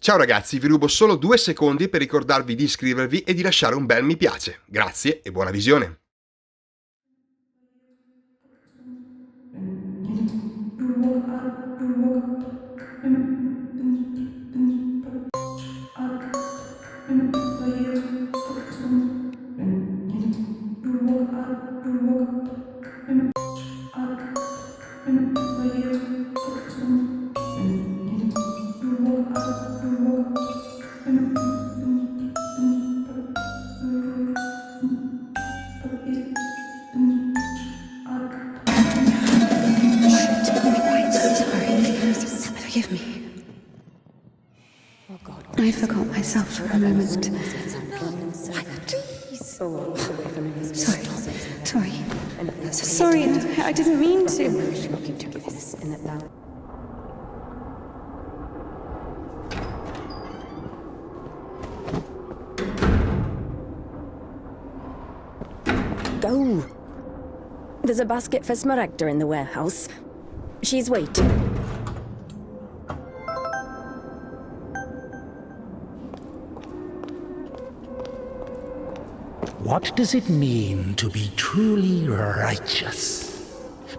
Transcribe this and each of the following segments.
Ciao ragazzi, vi rubo solo 2 secondi per ricordarvi di iscrivervi e di lasciare un bel mi piace. Grazie e buona visione! Forgive me. I forgot myself for a moment. Sorry, I didn't mean to. Go! There's a basket for Smaragda in the warehouse. She's waiting. What does it mean to be truly righteous?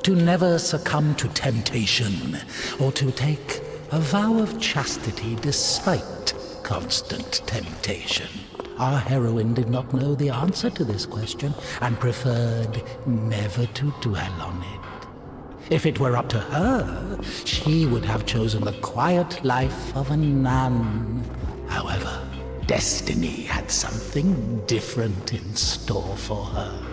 To never succumb to temptation, or to take a vow of chastity despite constant temptation? Our heroine did not know the answer to this question and preferred never to dwell on it. If it were up to her, she would have chosen the quiet life of a nun. However, destiny had something different in store for her.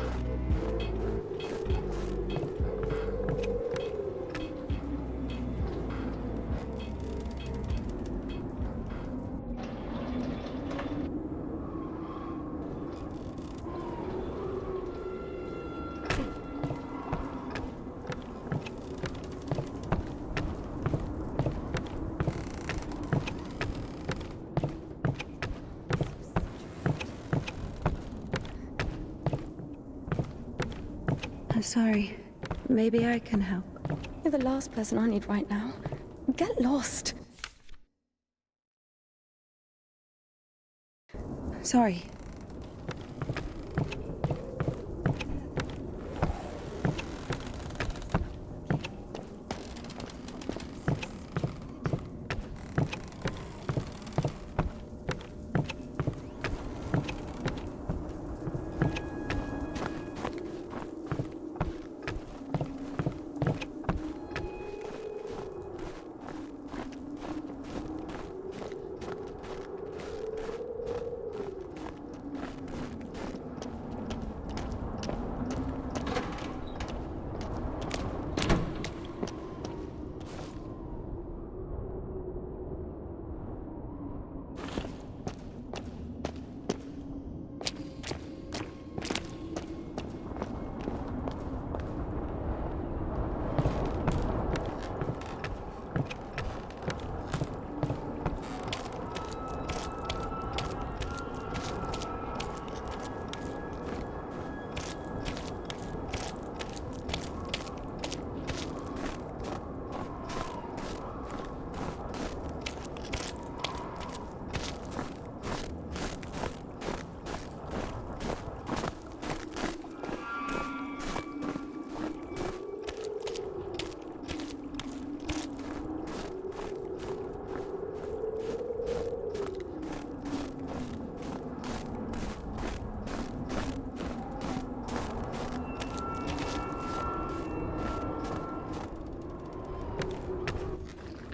I'm sorry. Maybe I can help. You're the last person I need right now. Get lost. Sorry.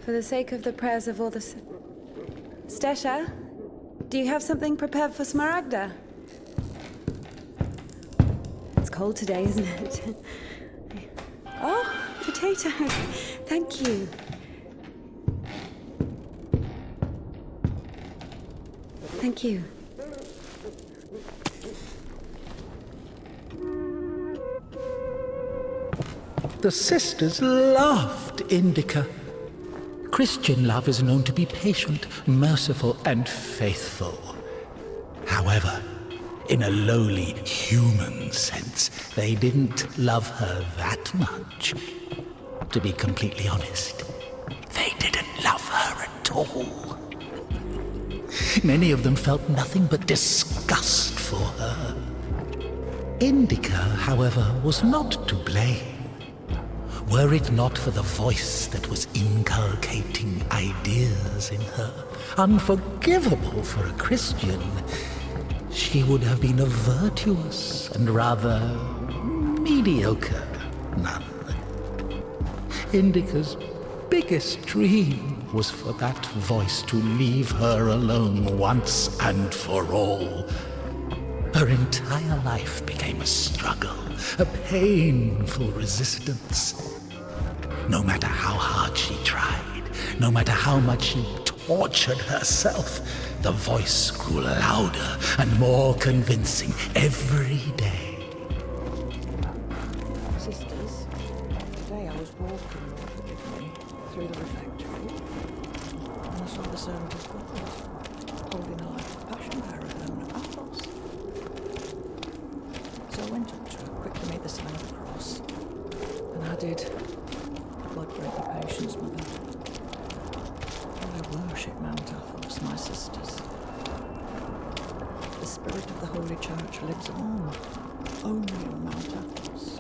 For the sake of the prayers of all the... Stesha, do you have something prepared for Smaragda? It's cold today, isn't it? Oh, potatoes. Thank you. Thank you. The sisters loved INDIKA. Christian love is known to be patient, merciful, and faithful. However, in a lowly human sense, they didn't love her that much. To be completely honest, they didn't love her at all. Many of them felt nothing but disgust for her. INDIKA, however, was not to blame. Were it not for the voice that was inculcating ideas in her, unforgivable for a Christian, she would have been a virtuous and rather mediocre nun. INDIKA's biggest dream was for that voice to leave her alone once and for all. Her entire life became a struggle, a painful resistance. No matter how hard she tried, no matter how much she tortured herself, the voice grew louder and more convincing every day. Sisters, today I was walking, Lord forgive me, through the refectory, and I saw the servant of God holding a live passion bearer and a pathos. So I went up to her, quick to make the sign of the cross, and I did. Blood break your patience, mother. I worship Mount Athos, my sisters. The spirit of the Holy Church lives on, only on Mount Athos,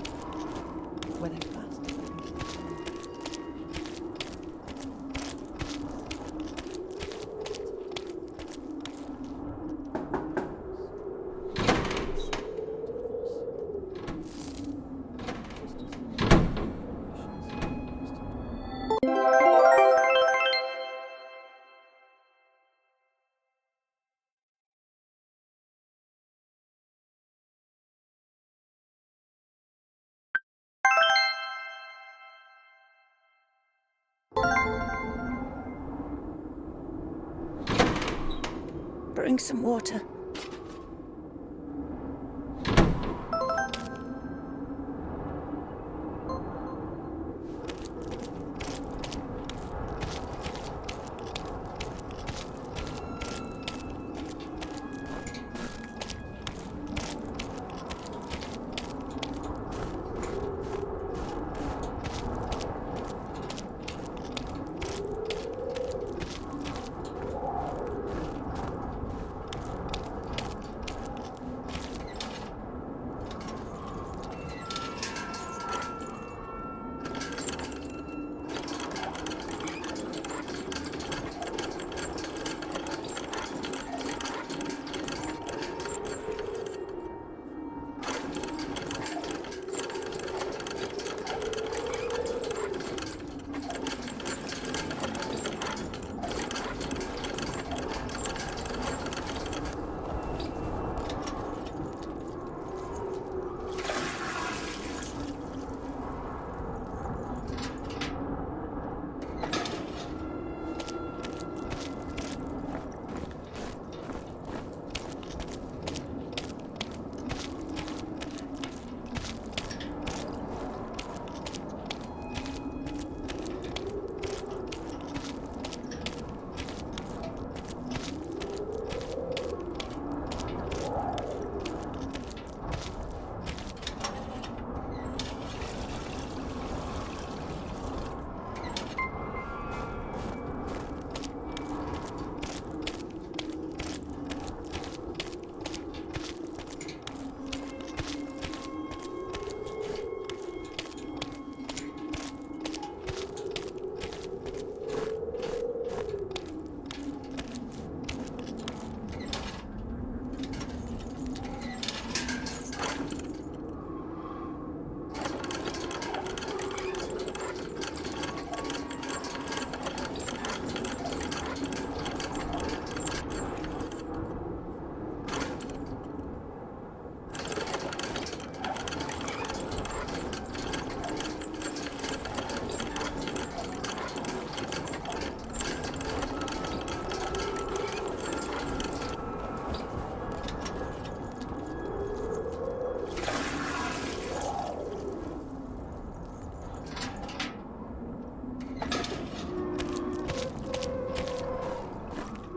where they fast. Bring some water.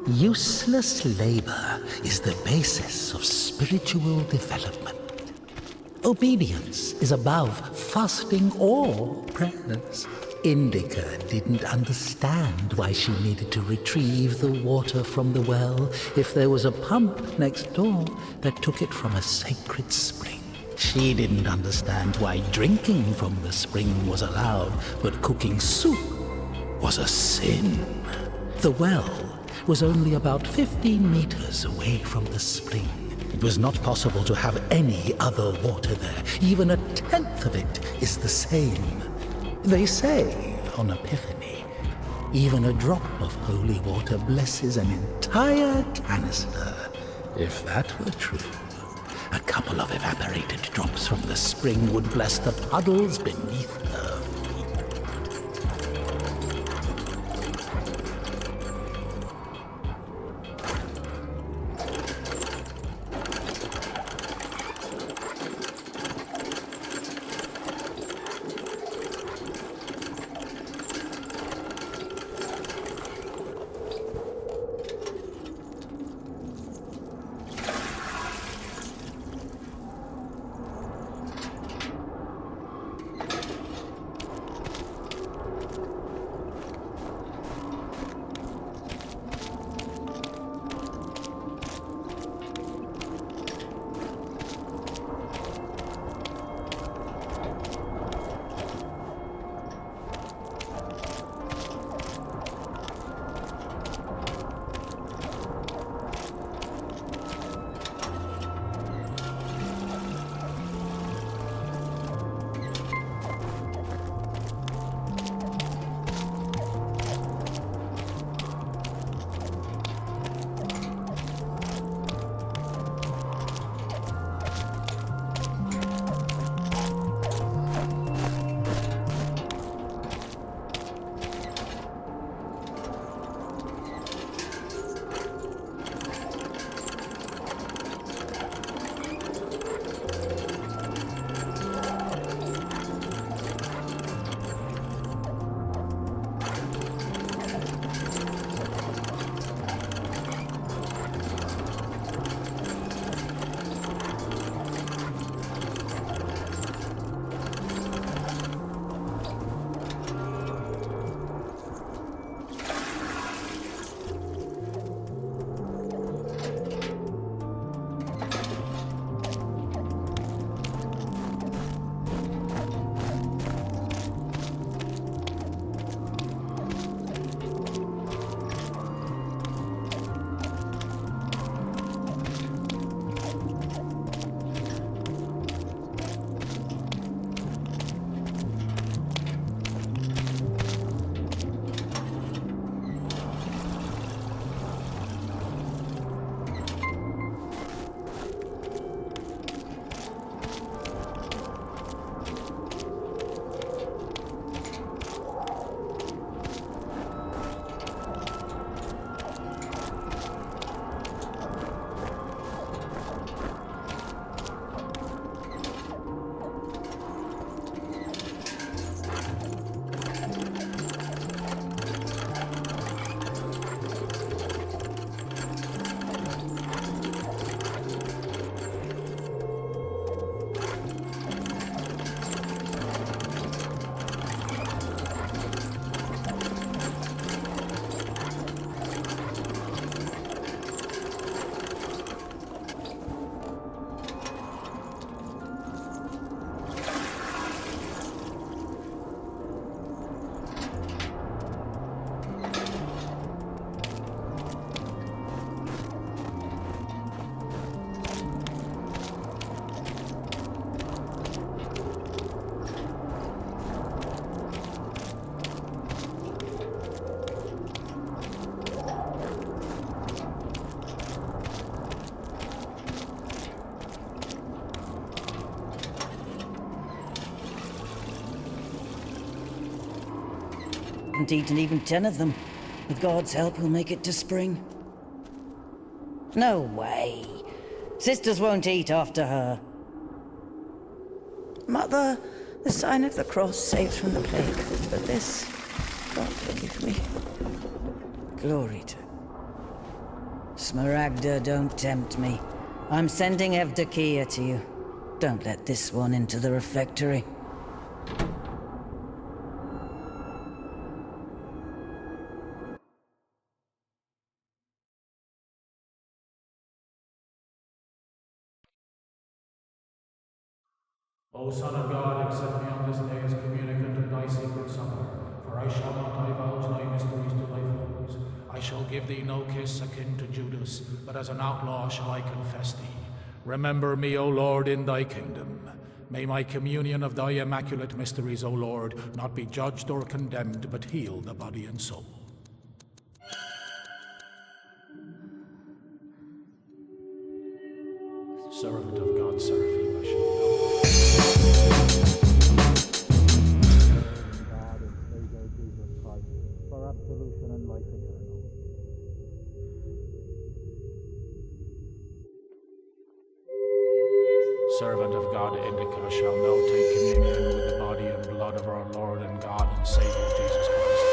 Useless labor is the basis of spiritual development. Obedience is above fasting or prayers. Indika didn't understand why she needed to retrieve the water from the well if there was a pump next door that took it from a sacred spring. She didn't understand why drinking from the spring was allowed, but cooking soup was a sin. The well was only about 15 meters away from the spring. It was not possible to have any other water there. Even a tenth of it is the same. They say on Epiphany, even a drop of holy water blesses an entire canister. If that were true, a couple of evaporated drops from the spring would bless the puddles beneath her feet. Haven't eaten even 10 of them. With God's help, we'll make it to spring. No way. Sisters won't eat after her. Mother, the sign of the cross saves from the plague, but this, God forgive me. Glory to... Smaragda, don't tempt me. I'm sending Evdokia to you. Don't let this one into the refectory. O Son of God, accept me on this day as communicant of thy secret supper, for I shall not divulge thy mysteries to thy foes. I shall give thee no kiss akin to Judas, but as an outlaw shall I confess thee. Remember me, O Lord, in thy kingdom. May my communion of thy immaculate mysteries, O Lord, not be judged or condemned, but heal the body and soul. Servant of God, Seraphim, I shall know. God and Savior Jesus Christ, for absolution and life eternal. Servant of God, INDIKA, shall now take communion with the body and blood of our Lord and God and Savior Jesus Christ.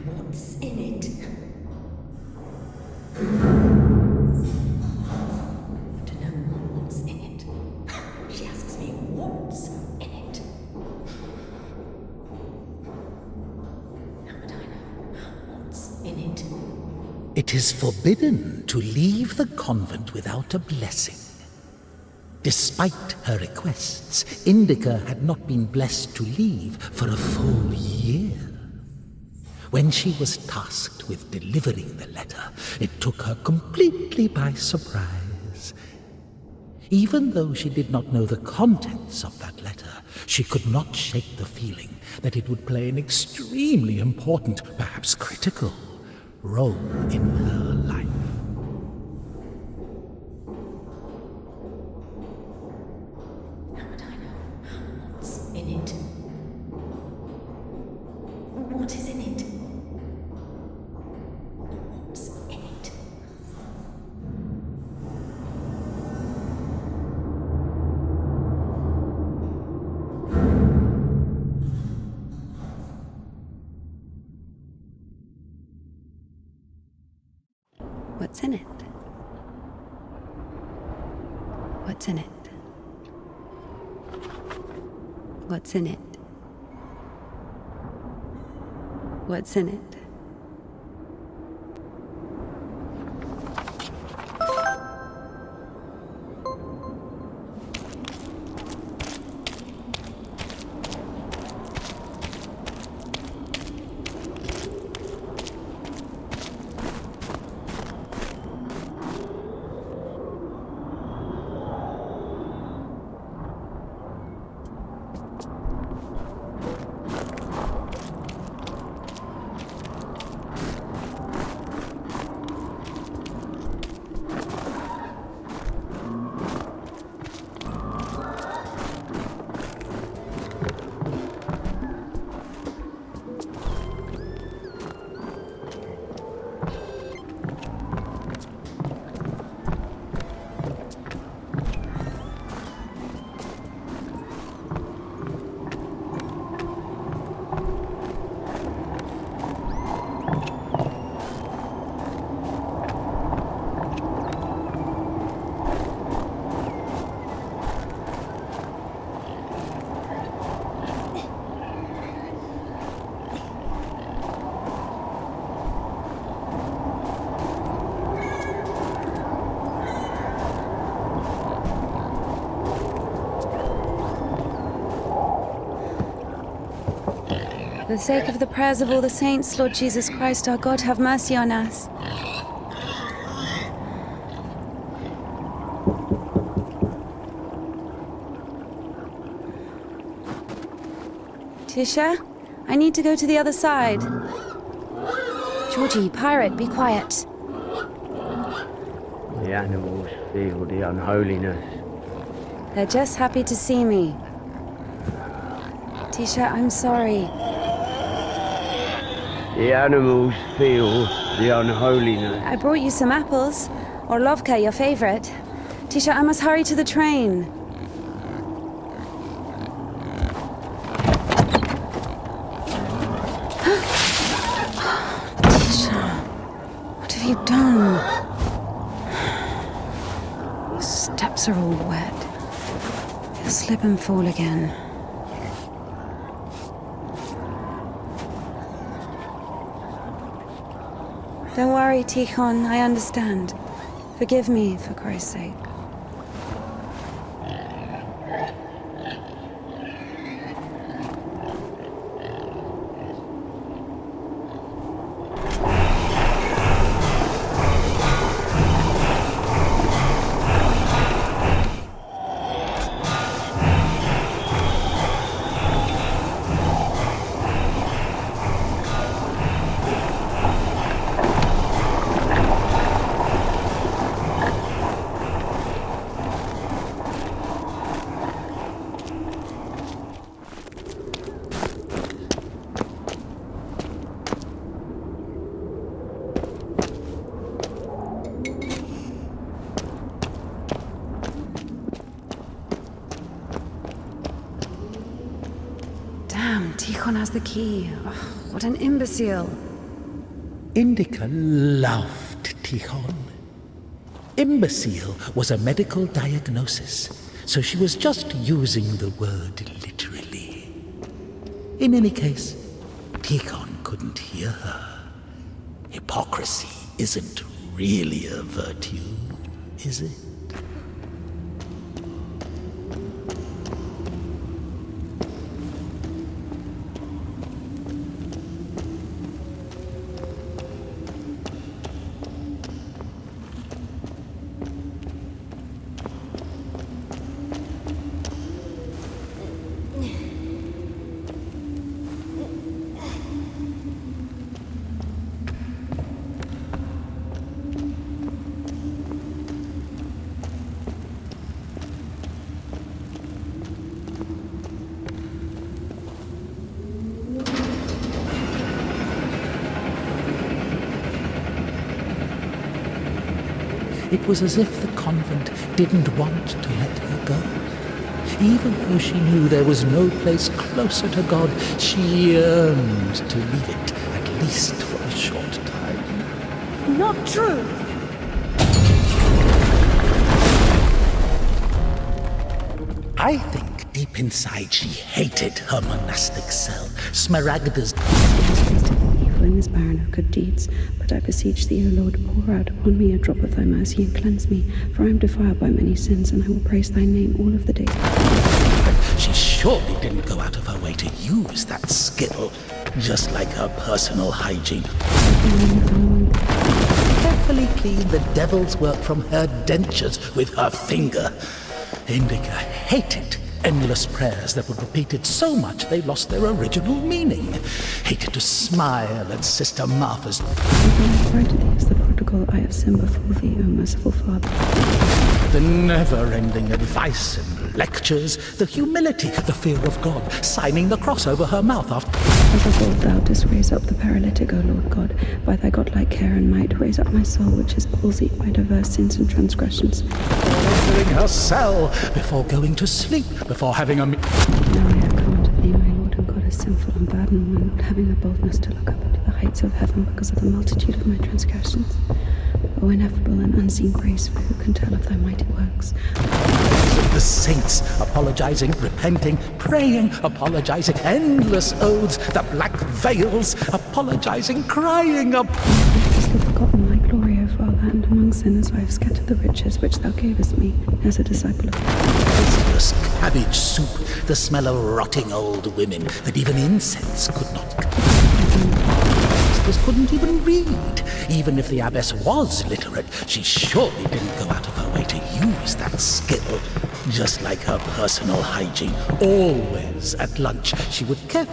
What's in it? I want to know what's in it. She asks me what's in it. How would I know what's in it? It is forbidden to leave the convent without a blessing. Despite her requests, INDIKA had not been blessed to leave for a full year. When she was tasked with delivering the letter, it took her completely by surprise. Even though she did not know the contents of that letter, she could not shake the feeling that it would play an extremely important, perhaps critical, role in her life. How would I know what's in it? What is in it? What's in it? What's in it? What's in it? What's in it? What's in it? For the sake of the prayers of all the saints, Lord Jesus Christ, our God, have mercy on us. Tisha, I need to go to the other side. Georgie, pirate, be quiet. The animals feel the unholiness. They're just happy to see me. Tisha, I'm sorry. The animals feel the unholiness. I brought you some apples. Or Lovka, your favorite. Tisha, I must hurry to the train. Tisha, what have you done? Your steps are all wet. You'll slip and fall again. Don't worry, Tikhon, I understand. Forgive me, for Christ's sake. Damn, Tikhon has the key. Ugh, what an imbecile. INDIKA loved Tikhon. Imbecile was a medical diagnosis, so she was just using the word literally. In any case, Tikhon couldn't hear her. Hypocrisy isn't really a virtue, is it? It was as if the convent didn't want to let her go. Even though she knew there was no place closer to God, she yearned to leave it, at least for a short time. Not true! I think deep inside she hated her monastic cell. Smaragda's Evil in this barren of good deeds, but I beseech thee, O Lord, pour out upon me a drop of thy mercy and cleanse me, for I am defiled by many sins, and I will praise thy name all of the days. She surely didn't go out of her way to use that skill, just like her personal hygiene. Carefully clean the devil's work from her dentures with her finger. INDIKA hated endless prayers that were repeated so much they lost their original meaning. Hated to smile at Sister Martha's. I cry to thee as the prodigal, I have sinned before thee, O merciful Father. The never-ending advice and lectures, the humility, the fear of God, signing the cross over her mouth after. As of old thou didst raise up the paralytic, O Lord God, by thy godlike care and might, raise up my soul, which is palsied by diverse sins and transgressions. Entering her cell, before going to sleep, before having a Now I have come unto thee, my Lord and God, a sinful and burdened one, not having the boldness to look up into the heights of heaven because of the multitude of my transgressions. O ineffable and unseen grace, for who can tell of thy mighty works? The saints apologizing, repenting, praying, apologizing, endless oaths, the black veils, apologizing, crying up. Hast thou forgotten thy glory, O Father, and among sinners I have scattered the riches which thou gavest me as a disciple of Tasteless cabbage soup, the smell of rotting old women that even incense could not. Sisters couldn't even read. Even if the abbess was literate, she surely didn't go out of her way to use that skill. Just like her personal hygiene, always at lunch she would care.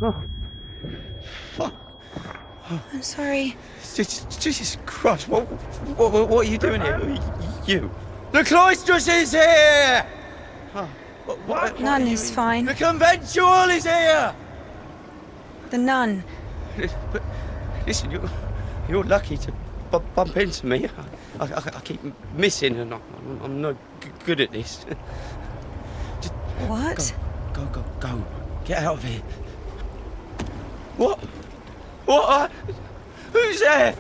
I'm sorry. Jesus Christ, what are you doing here? You. The cloistress is here! What Nun is fine. The conventual is here! The nun. But listen, you're lucky to bump into me. I keep missing and I'm not good at this. What? Go. Get out of here. What? What? Who's there?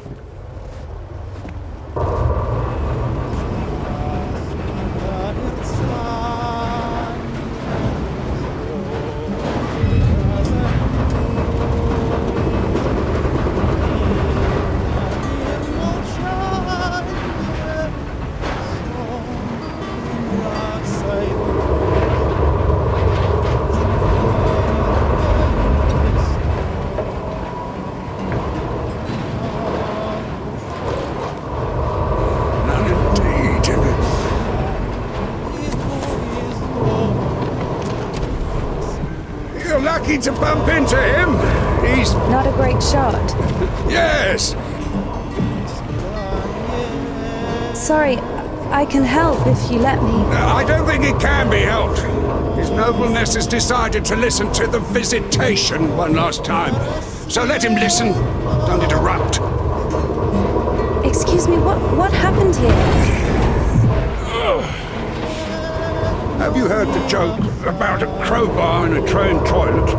Lucky to bump into him. He's Not a great shot. yes. Sorry, I can help if you let me. I don't think it can be helped. His nobleness has decided to listen to the visitation one last time. So let him listen. Don't interrupt. Excuse me, what happened here? Have you heard the joke about a crowbar in a train toilet?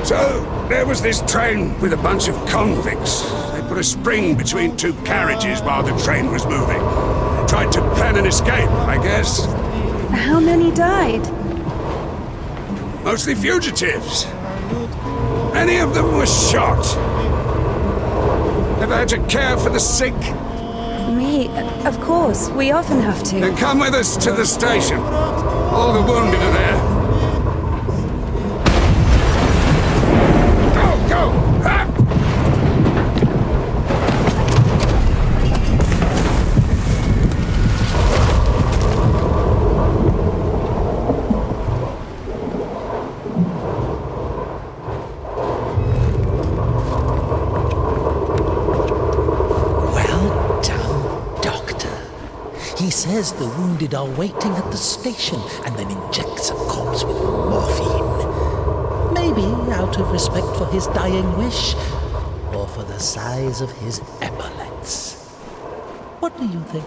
So, there was this train with a bunch of convicts. They put a spring between two carriages while the train was moving. Tried to plan an escape, I guess. How many died? Mostly fugitives. Many of them were shot. Ever had to care for the sick? Me, of course. We often have to. Then come with us to the station. All the wounded are there. Go! Ah! He says the wounded are waiting at the station and then injects a corpse with morphine. Maybe out of respect for his dying wish, or for the size of his epaulets. What do you think?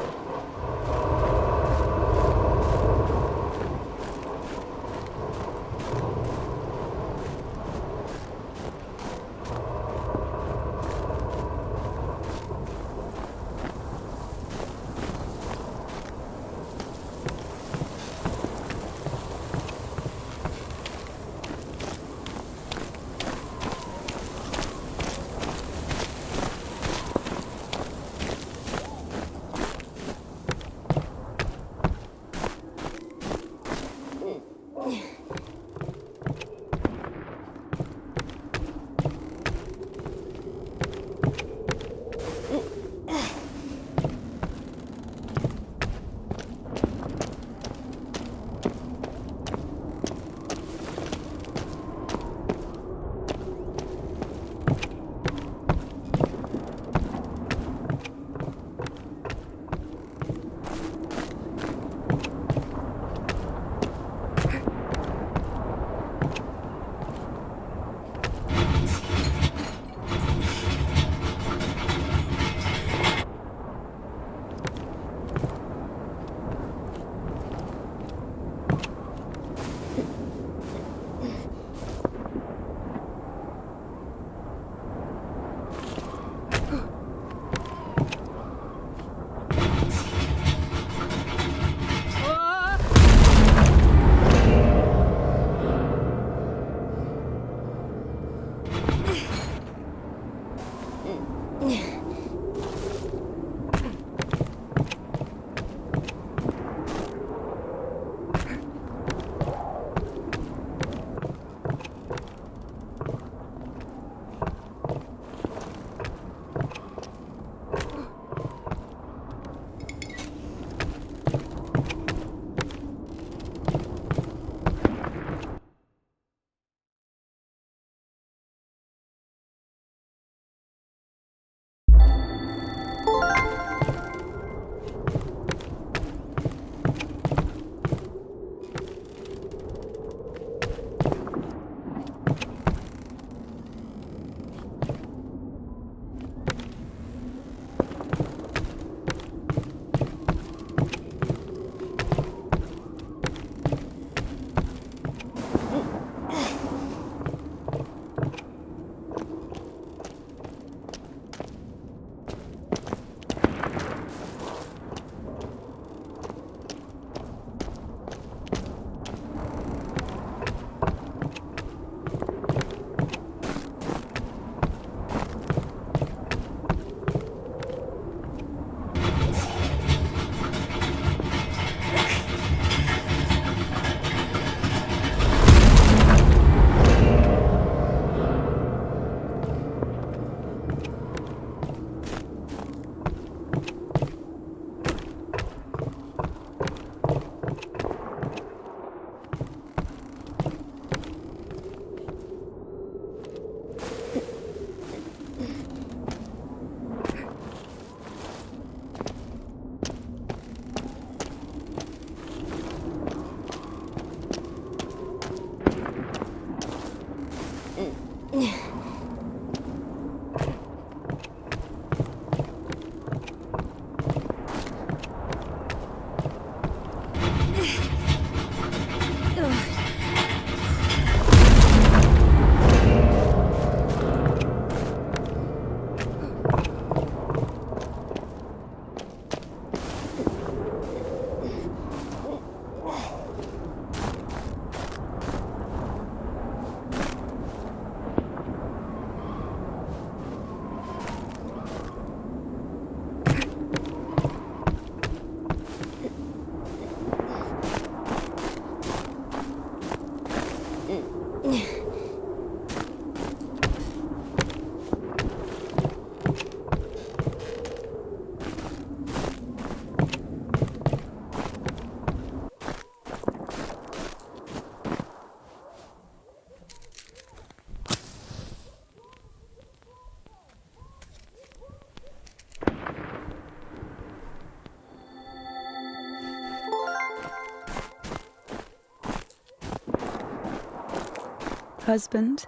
Husband.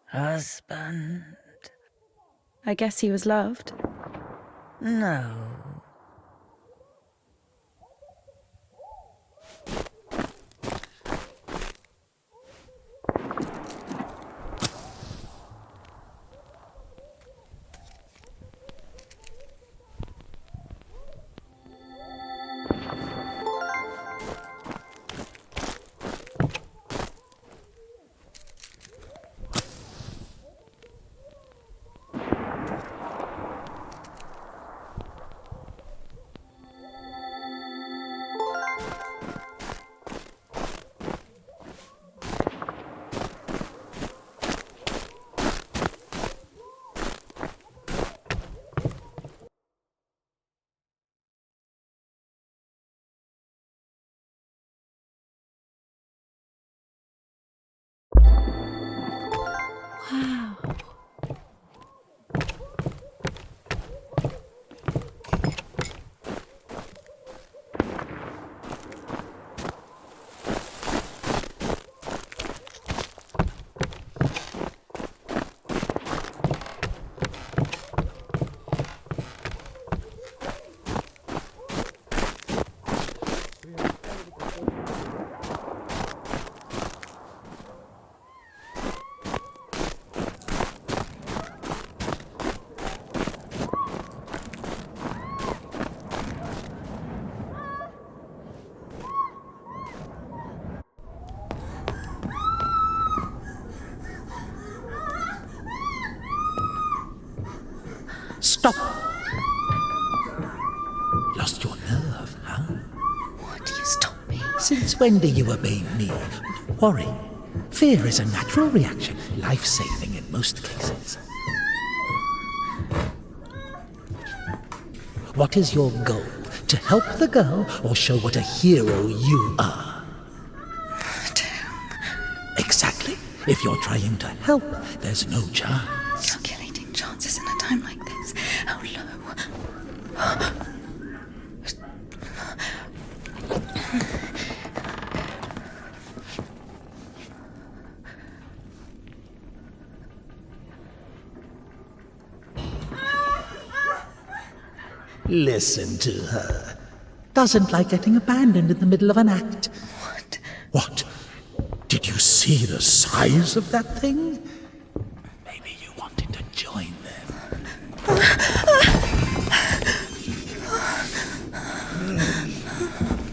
Husband? I guess he was loved. No. Wow. Stop! Lost your nerve, huh? What? You stop me? Since when do you obey me? Don't worry. Fear is a natural reaction, life-saving in most cases. What is your goal? To help the girl or show what a hero you are? Exactly. If you're trying to help, there's no chance. Calculating chances in a time like this. How low? Listen to her. Doesn't like getting abandoned in the middle of an act. What? What? Did you see the size of that thing? Maybe you wanted to join them.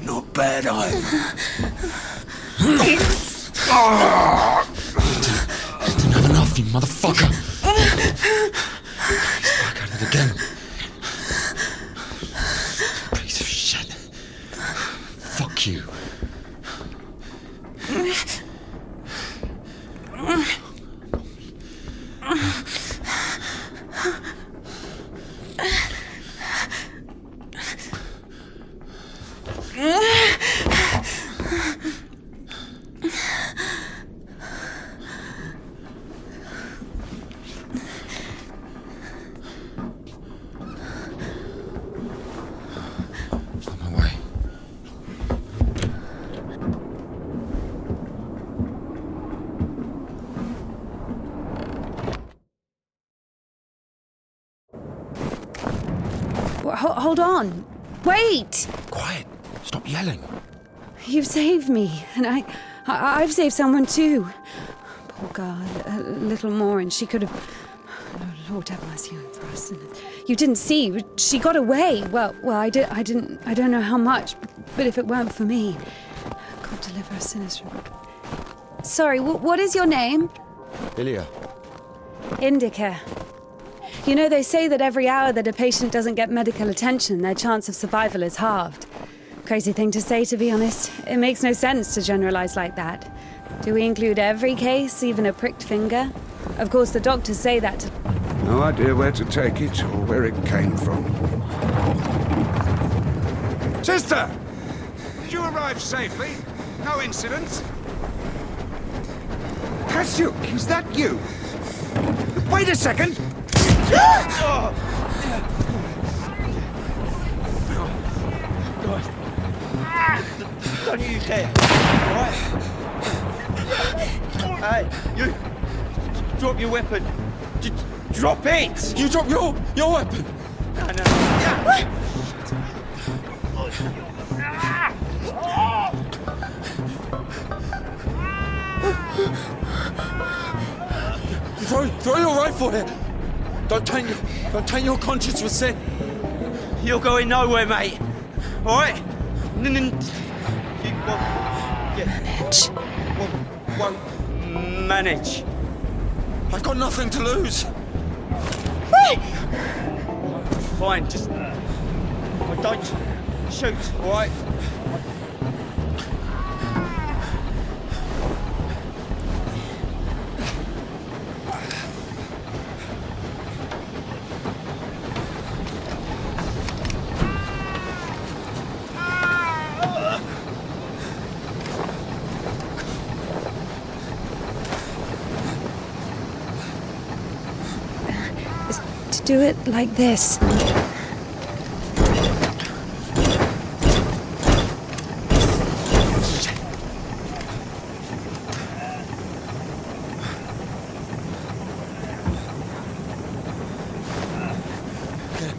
Not bad either. Didn't have enough, you motherfucker. He's back at it again. Piece of shit. Fuck you. On my way. Hold on. Wait! Quiet. Stop yelling. You've saved me, and I've saved someone too. Poor girl, a little more, and she could have. Lord have mercy on us. And you didn't see, she got away. Well, I don't know how much, but if it weren't for me, God deliver us sinners from. Sorry, what is your name? Ilya. INDIKA. You know, they say that every hour that a patient doesn't get medical attention, their chance of survival is halved. Crazy thing to say, to be honest. It makes no sense to generalize like that. Do we include every case, even a pricked finger? Of course, the doctors say that to... No idea where to take it or where it came from. Sister! Did you arrive safely? No incidents? Kasyuk, is that you? Wait a second! Don't you care, alright? Hey, you! Drop your weapon! Drop it! You drop your weapon! No, no. Yeah. Throw your rifle here! Don't taint your conscience with sin! You're going nowhere, mate. All right? You won't manage. I've got nothing to lose. Fine, just don't shoot, all right? Do it like this.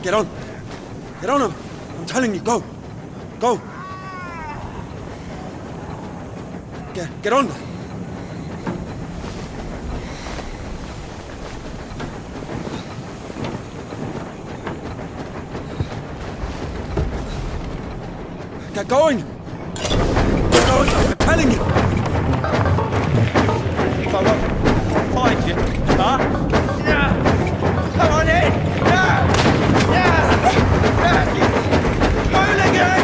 Get on! Get on him! I'm telling you, go! Go! Get on! Get going! Get going! I'm telling you! If I won't find you, huh? Yeah! Come on in! Yeah! Yeah! Hooligan!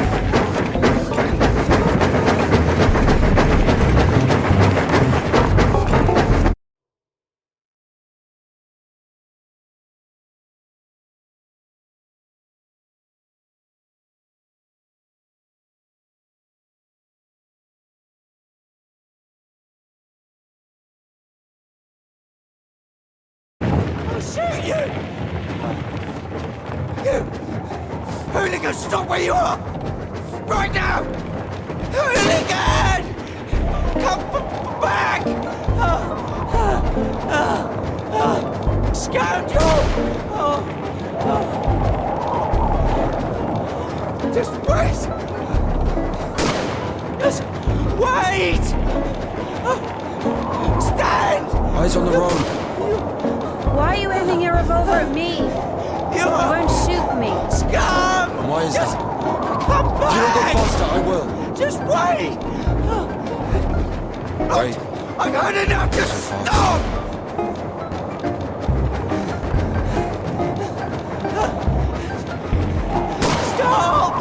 Shoot you! You! Hooligan, stop where you are! Right now! Hooligan! Come back! Scoundrel! Just wait! Just wait! Stand! Eyes on the road. Why are you aiming your revolver at me? You won't shoot me. Scum! And why is that? Come If you don't go back! faster, I will. Just wait! Wait. I've had enough! Just stop! Stop!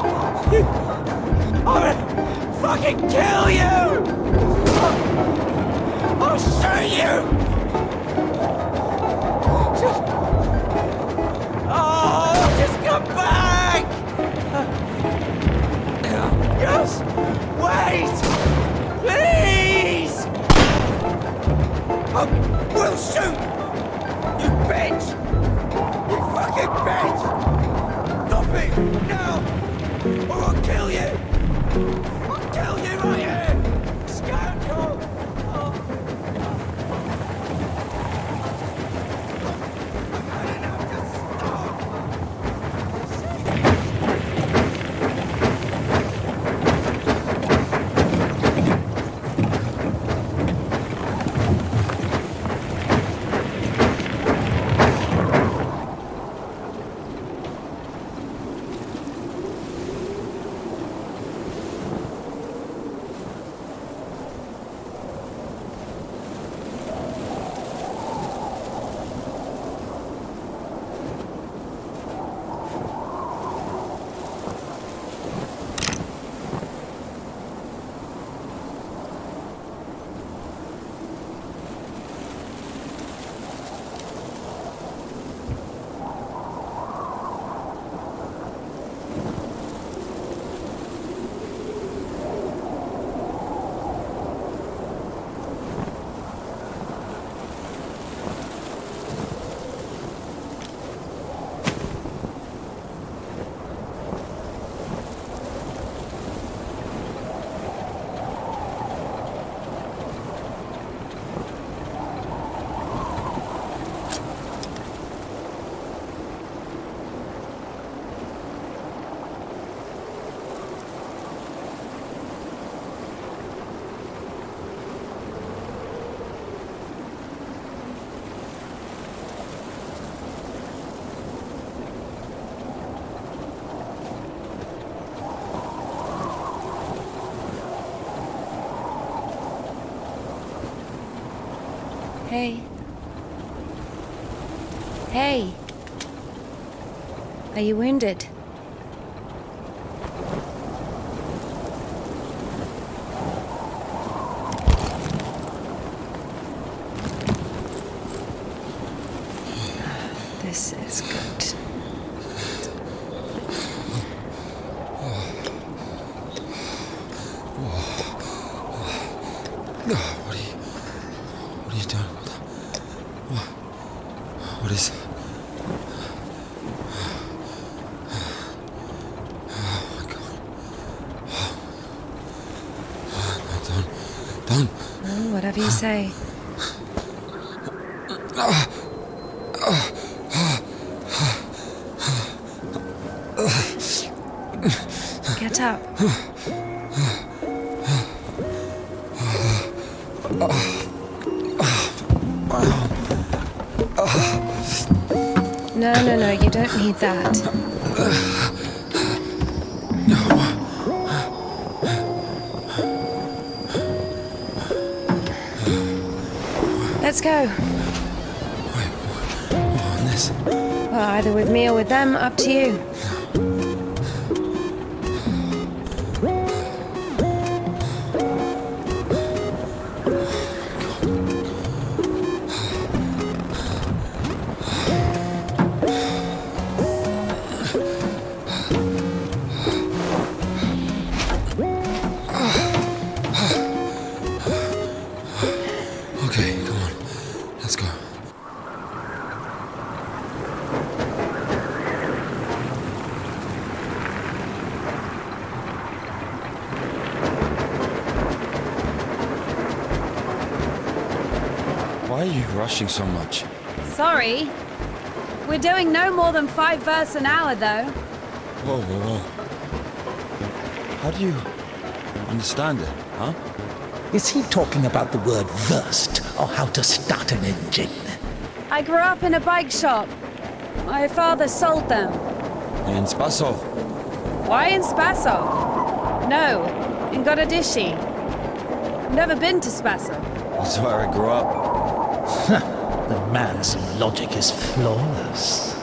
I'm gonna fucking kill you! I'll shoot you! Just come back! Just wait! Please! I will shoot! You bitch! You fucking bitch! Stop it! Now! Or I'll kill you! I'll kill you right here! Scoundrel! Hey. Hey. Are you wounded? This is good. What are you doing? What is... Oh my God. Don't. Oh, whatever you say. Get up. No, you don't need that. Let's go. Wait, on this? Well, either with me or with them, up to you. Okay, come on. Let's go. Why are you rushing so much? Sorry. We're doing no more than 5 verses an hour, though. Whoa. How do you understand it, huh? Is he talking about the word versed or how to start an engine? I grew up in a bike shop. My father sold them. In Spasov. Why in Spasov? No, in Gorodishi. Never been to Spasov. That's where I grew up. The man's logic is flawless.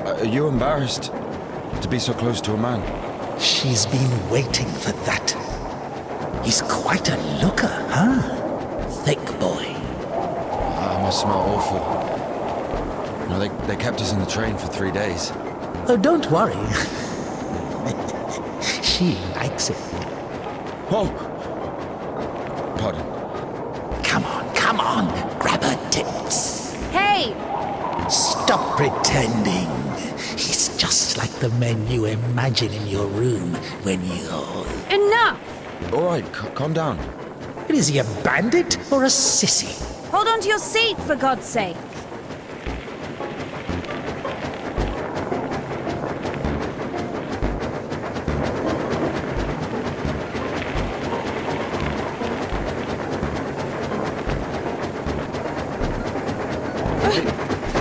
Are you embarrassed to be so close to a man? She's been waiting for that. He's quite a looker, huh? Thick boy. I must smell awful. No, they kept us in the train for 3 days. Oh, don't worry. She likes it. Whoa! Pardon. Come on, grab her tits. Hey! Stop pretending. He's just like the men you imagine in your room when you're... Enough! All right, calm down. Is he a bandit or a sissy? Hold on to your seat, for God's sake.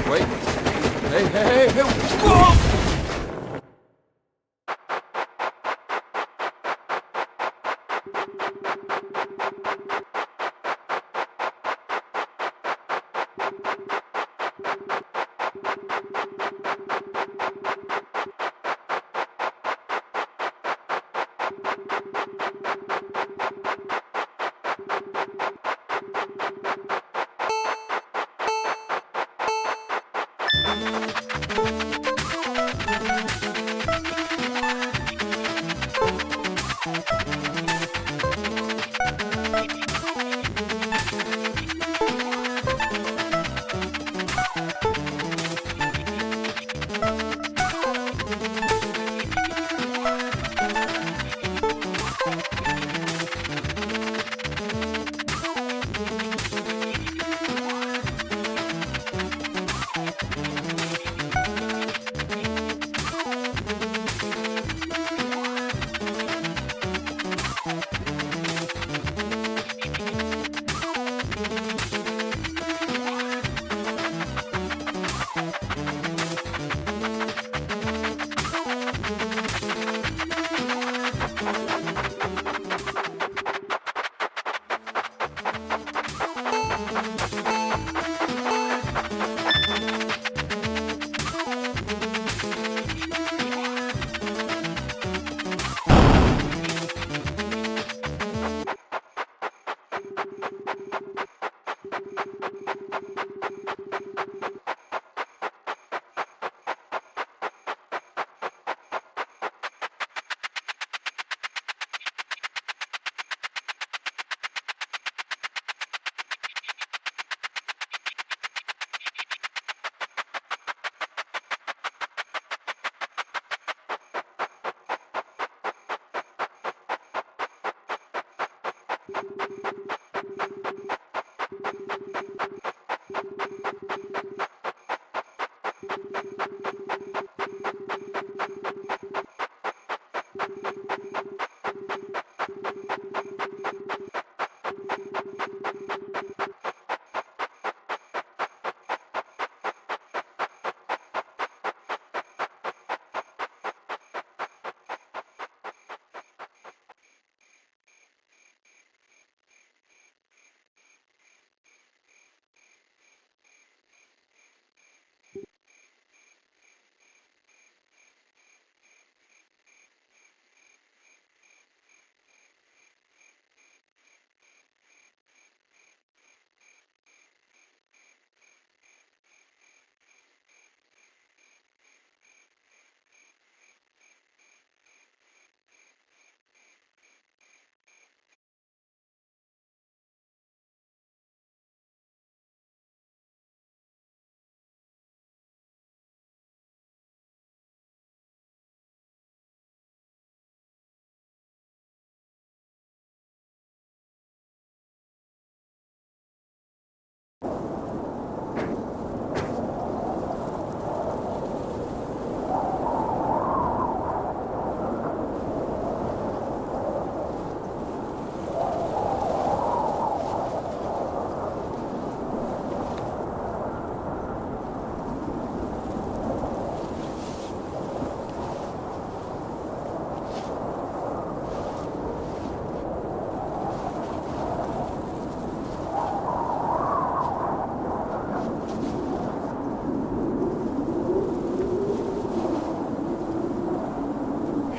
Wait. Hey. Whoa!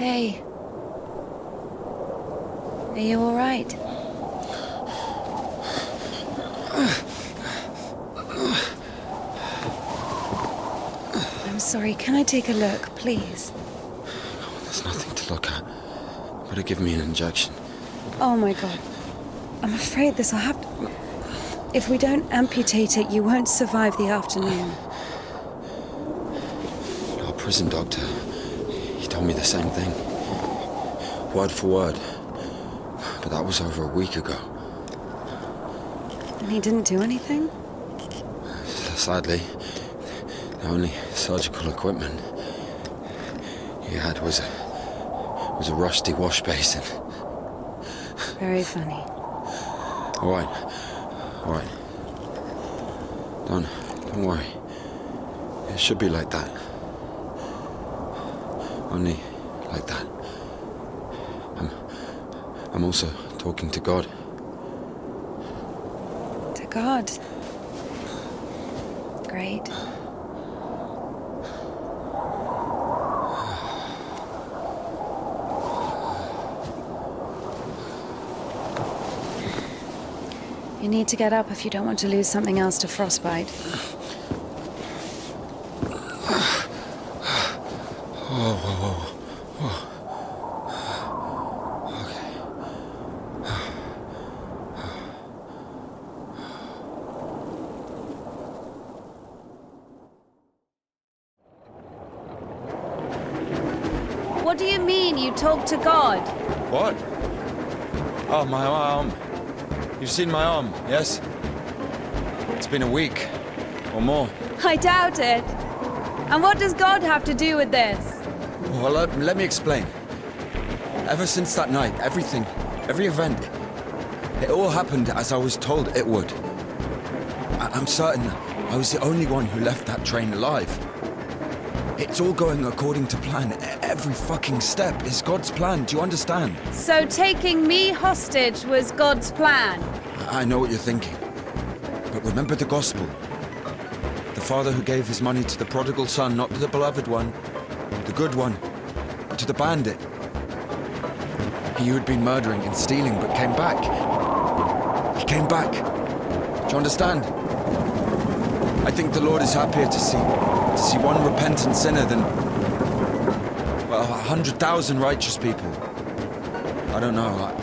Hey. Are you all right? I'm sorry, can I take a look, please? There's nothing to look at. Better give me an injection. Oh my god. I'm afraid this'll have to... If we don't amputate it, you won't survive the afternoon. Our prison doctor, he told me the same thing. Word for word. But that was over a week ago. And he didn't do anything? Sadly, the only surgical equipment he had was a rusty wash basin. Very funny. All right. Don't worry. It should be like that. Only like that. I'm also talking to God. To God. Great. You need to get up if you don't want to lose something else to frostbite. What do you mean you talk to God? What? Oh, my arm. You've seen my arm, yes? It's been a week, or more. I doubt it. And what does God have to do with this? Well, let me explain. Ever since that night, everything, every event, it all happened as I was told it would. I'm certain I was the only one who left that train alive. It's all going according to plan. Every fucking step is God's plan, do you understand? So taking me hostage was God's plan? I know what you're thinking. But remember the gospel. The father who gave his money to the prodigal son, not to the beloved one, the good one, but to the bandit. He who had been murdering and stealing but came back. He came back. Do you understand? I think the Lord is happier to see one repentant sinner than, well, 100,000 righteous people. I don't know.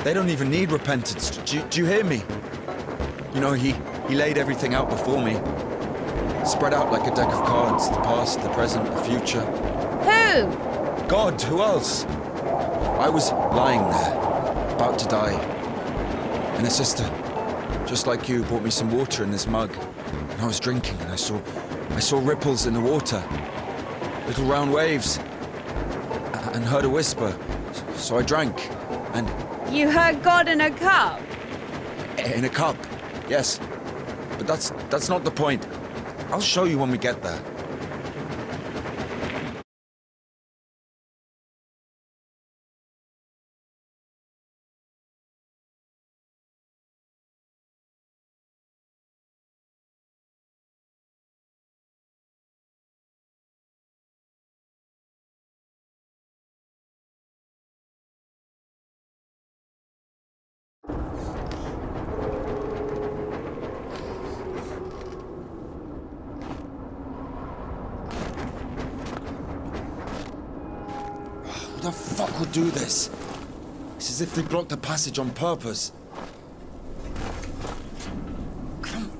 They don't even need repentance. Do you hear me? You know, he laid everything out before me. Spread out like a deck of cards. The past, the present, the future. Who? God, who else? I was lying there, about to die. And a sister, just like you, brought me some water in this mug. And I was drinking and I saw ripples in the water. Little round waves. And heard a whisper. So I drank. And... You heard God in a cup? In a cup, yes. But that's not the point. I'll show you when we get there. Who the fuck would do this? It's as if they blocked the passage on purpose. Come.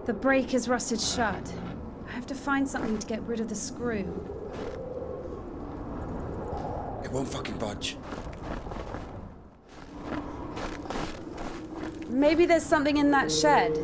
The brake is rusted shut. I have to find something to get rid of the screw. It won't fucking budge. Maybe there's something in that shed.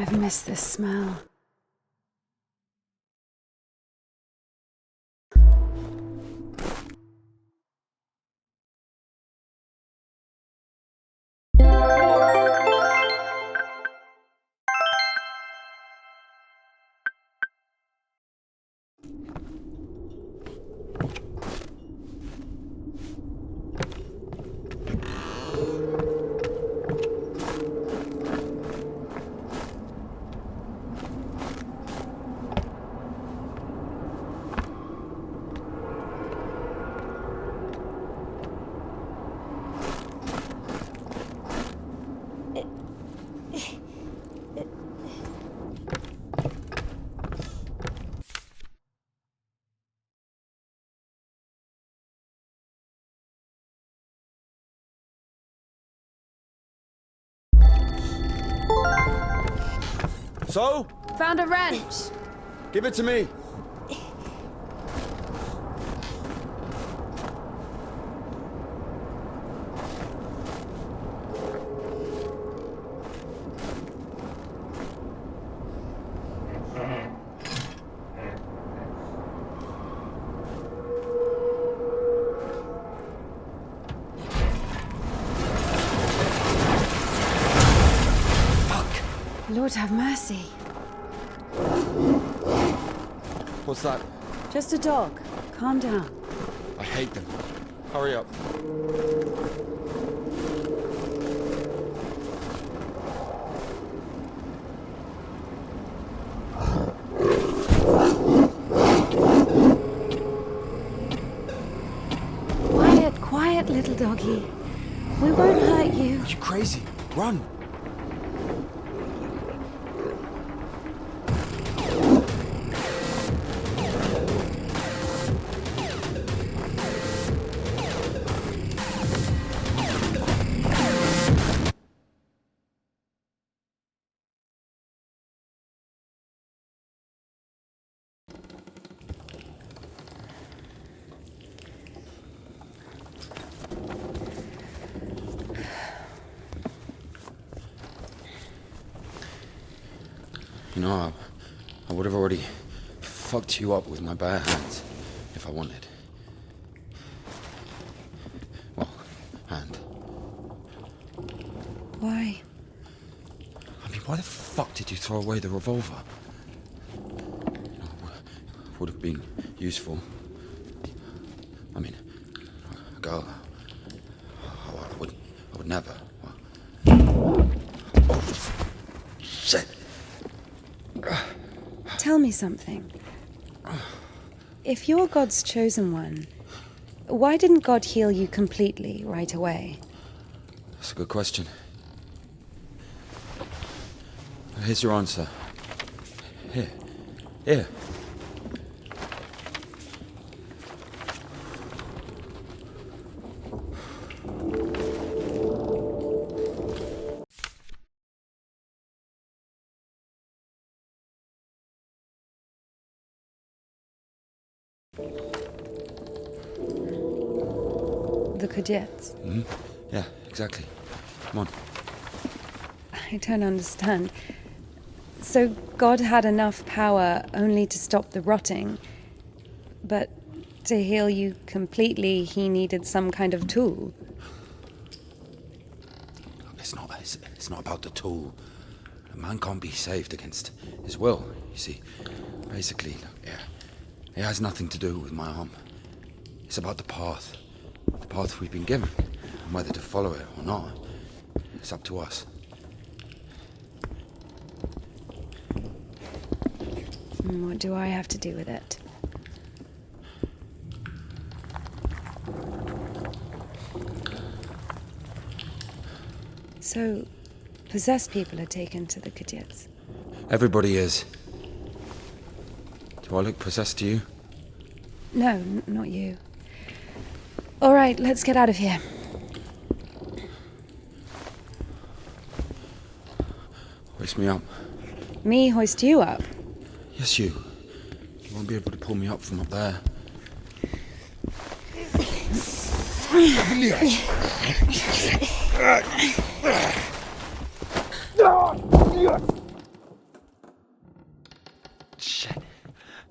I've missed this smell. So? Found a wrench. Give it to me. Lord have mercy. What's that? Just a dog. Calm down. I hate them. Hurry up. Quiet, quiet, little doggy. We won't hurt you. Are you crazy? Run! You know, I would have already fucked you up with my bare hands if I wanted. Well, hand. Why? I mean, why the fuck did you throw away the revolver? Would have been useful. I mean, a girl. I would never. Oh, shit. Tell me something. If you're God's chosen one, why didn't God heal you completely right away? That's a good question. Here's your answer. Here. Here. The Kudets. Mm-hmm. Yeah, exactly. Come on. I don't understand. So God had enough power only to stop the rotting, but to heal you completely, he needed some kind of tool. It's not about the tool. A man can't be saved against his will, you see. Basically, it has nothing to do with my arm. It's about the path. The path we've been given. And whether to follow it or not, it's up to us. And what do I have to do with it? So, possessed people are taken to the Kudets. Everybody is. Do I look possessed to you? No, not you. All right, let's get out of here. Hoist me up. Me hoist you up? Yes, you. You won't be able to pull me up from up there.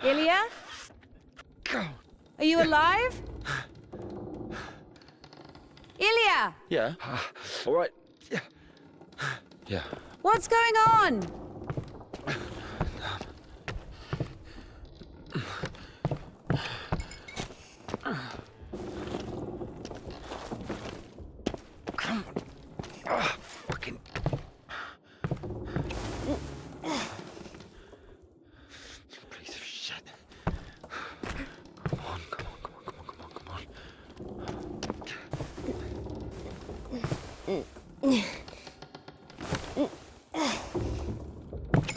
Ilya? Are you alive? Ilya! Yeah. All right. Yeah. Yeah. What's going on? Come on. Fucking. Piece of shit. Come on, come on, come on, come on, come on, come on.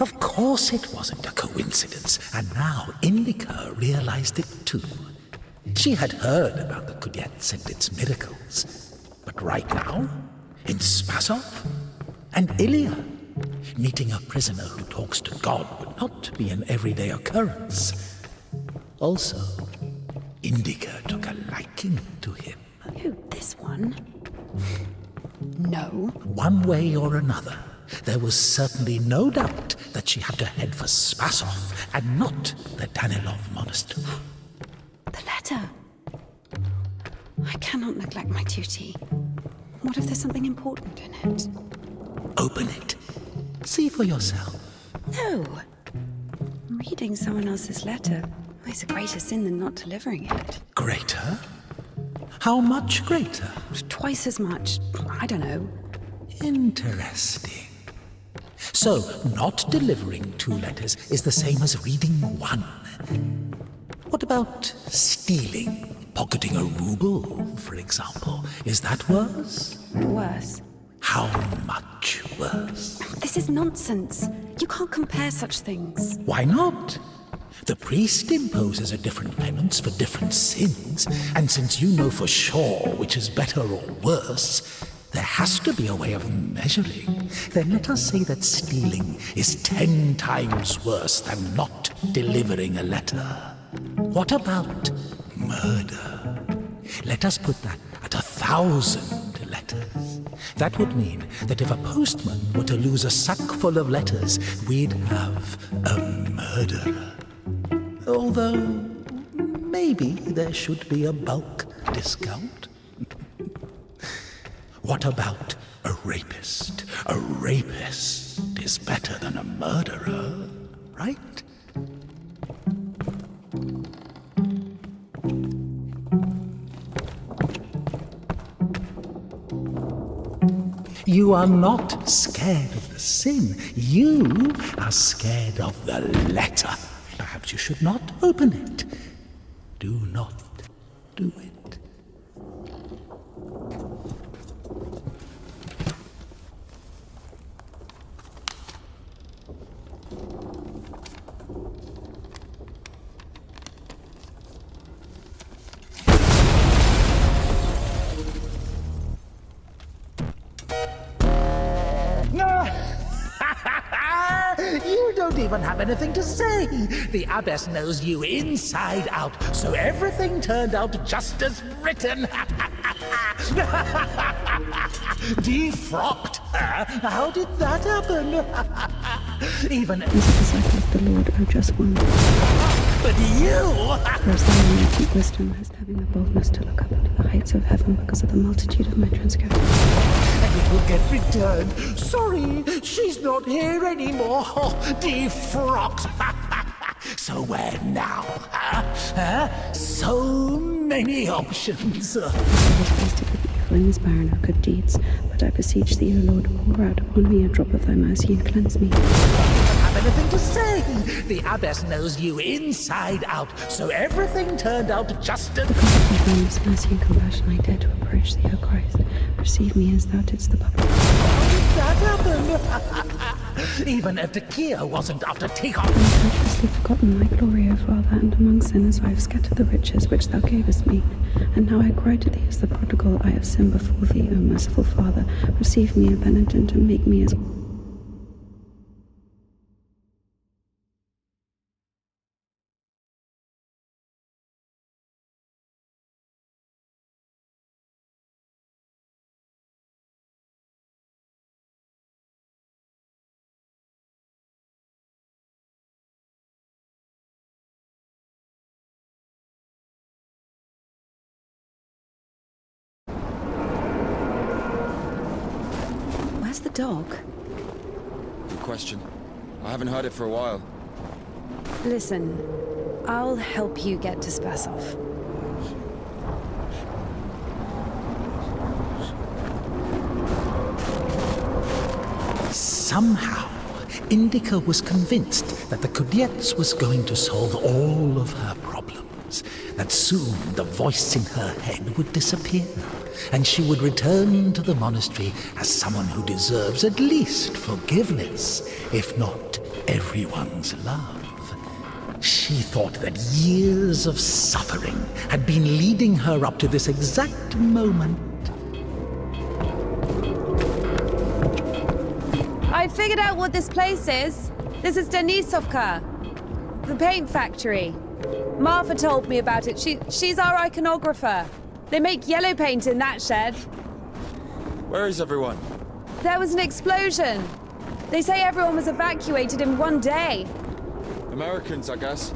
Of course it wasn't a coincidence, and now INDIKA realized it too. She had heard about the Kudets and its miracles, but right now, in Spasov and Ilya, meeting a prisoner who talks to God would not be an everyday occurrence. Also, INDIKA took a liking to him. Who, this one? No. One way or another, there was certainly no doubt that she had to head for Spasov and not the Danilov monastery. The letter. I cannot neglect my duty. What if there's something important in it? Open it. See for yourself. No. Reading someone else's letter is a greater sin than not delivering it. Greater? How much greater? Twice as much. I don't know. Interesting. So, not delivering 2 letters is the same as reading 1. What about stealing? Pocketing a ruble, for example. Is that worse? Worse. How much worse? This is nonsense. You can't compare such things. Why not? The priest imposes a different penance for different sins, and since you know for sure which is better or worse, there has to be a way of measuring. Then let us say that stealing is 10 times worse than not delivering a letter. What about murder? Let us put that at 1,000 letters. That would mean that if a postman were to lose a sack full of letters, we'd have a murderer. Although, maybe there should be a bulk discount. What about a rapist? A rapist is better than a murderer, right? You are not scared of the sin. You are scared of the letter. Perhaps you should not open it. Do not do it. You don't even have anything to say. The abbess knows you inside out, so everything turned out just as written. Defrocked her? How did that happen? Even As a disciple of the Lord, I'm just one. But you! Whereas the almighty wisdom has having the boldness to look up into the heights of heaven because of the multitude of my transgressions. And it will get returned. Sorry, she's not here anymore. Defrocked. So where now? Huh? So many options. I was wasted with evil in this barren of good deeds, but I beseech thee, O Lord, pour out upon me a drop of thy mercy and cleanse me. Have anything to say? The abbess knows you inside out, so everything turned out just as... Because of thy boundless mercy and compassion, I dare to approach thee, O Christ. Receive me as thou didst the public. How did that happen? Even Evdokia wasn't after Tikhon. I have purposely forgotten thy glory, O Father, and among sinners I have scattered the riches which thou gavest me. And now I cry to thee as the prodigal, I have sinned before thee, O merciful Father. Receive me, a penitent, and make me as... Where's the dog? Good question. I haven't heard it for a while. Listen, I'll help you get to Spasov. Somehow, Indika was convinced that the Kudets was going to solve all of her problems, that soon the voice in her head would disappear, and she would return to the monastery as someone who deserves at least forgiveness, if not everyone's love. She thought that years of suffering had been leading her up to this exact moment. I figured out what this place is. This is Denisovka, the paint factory. Martha told me about it. She's our iconographer. They make yellow paint in that shed. Where is everyone? There was an explosion. They say everyone was evacuated in one day. Americans, I guess.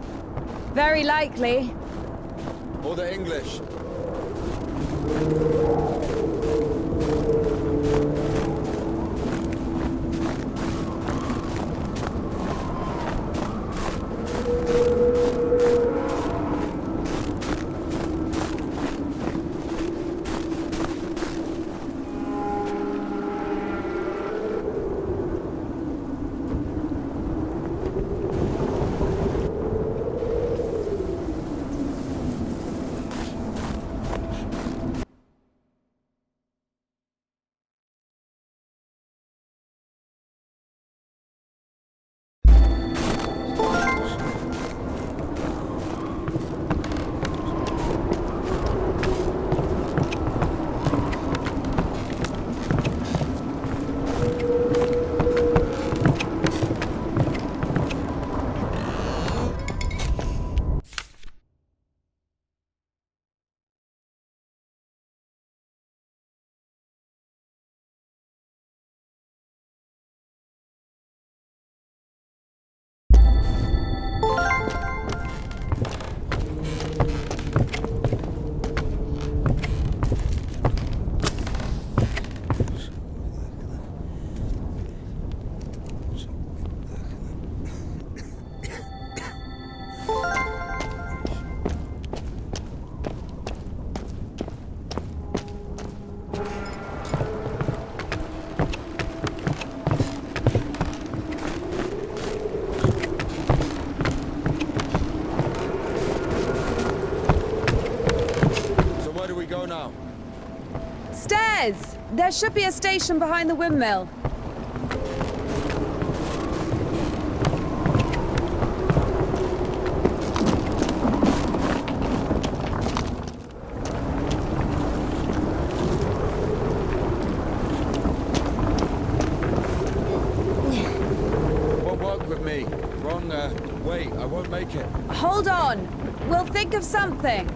Very likely. Or the English. Stairs! There should be a station behind the windmill. Won't work with me. Wrong, wait, I won't make it. Hold on. We'll think of something.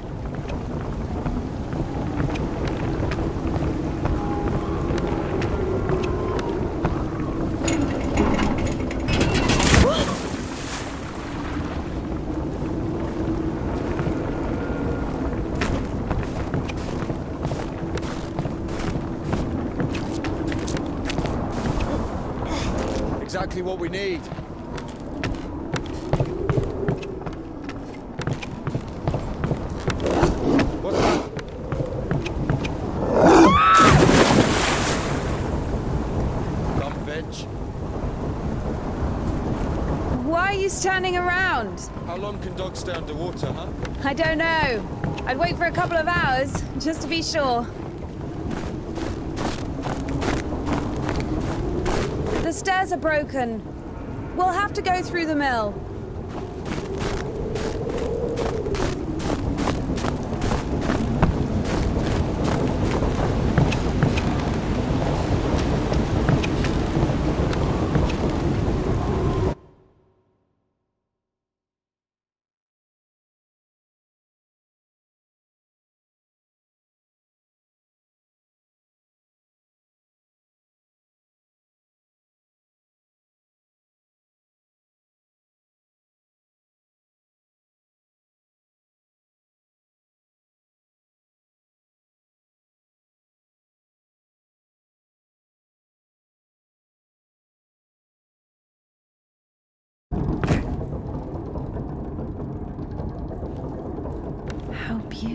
Exactly what we need. What's that? Dumb bitch. Why are you standing around? How long can dogs stay underwater, huh? I don't know. I'd wait for a couple of hours, just to be sure. The stairs are broken. We'll have to go through the mill.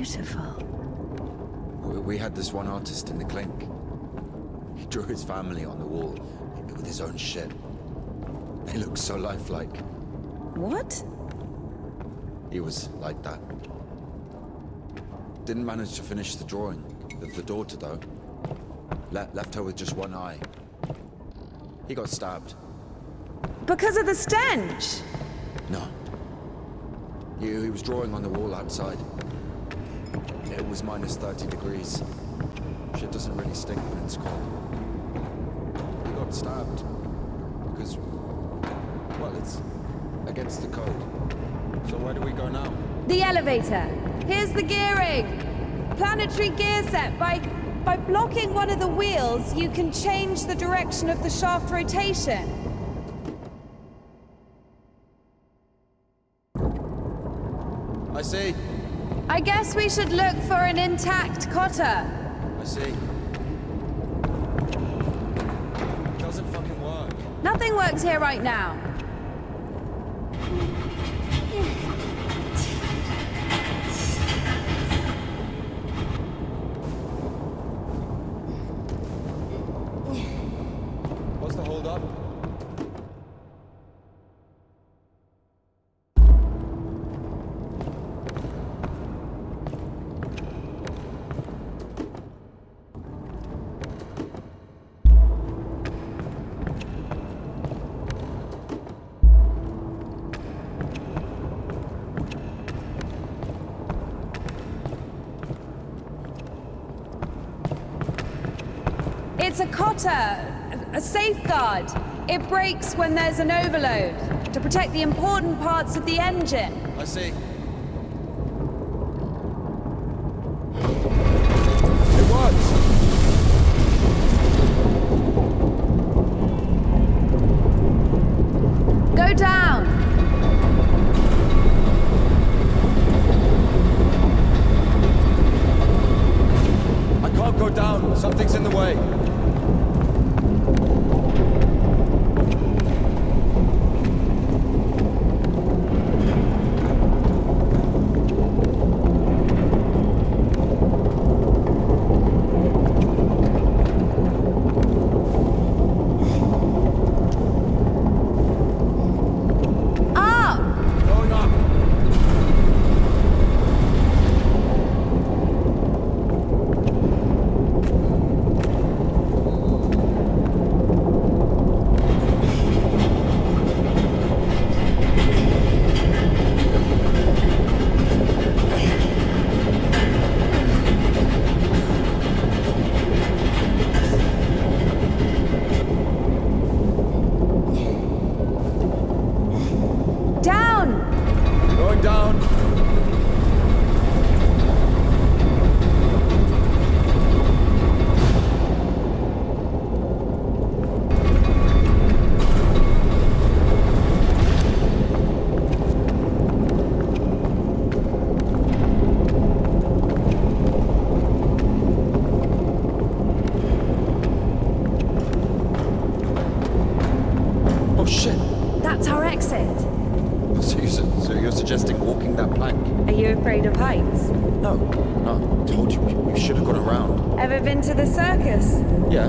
beautiful. We had this one artist in the clink. He drew his family on the wall with his own shit. They look so lifelike. What? He was like that. Didn't manage to finish the drawing of the daughter, though. Left her with just one eye. He got stabbed. Because of the stench? No. He was drawing on the wall outside. It was minus 30 degrees. Shit doesn't really stink when it's cold. He got stabbed. Because, well, it's against the code. So where do we go now? The elevator. Here's the gearing. Planetary gear set. By blocking one of the wheels, you can change the direction of the shaft rotation. I see. I guess we should look for an intact cotter. I see. Doesn't fucking work. Nothing works here right now. What's the hold up? It's a cotter, a safeguard. It breaks when there's an overload, to protect the important parts of the engine. I see. It works! Go down! I can't go down. Something's in the way. Going up. Down! Going down. Oh shit. That's our exit. So you're suggesting walking that plank? Are you afraid of heights? No. I told you we should have gone around. Ever been to the circus? Yeah.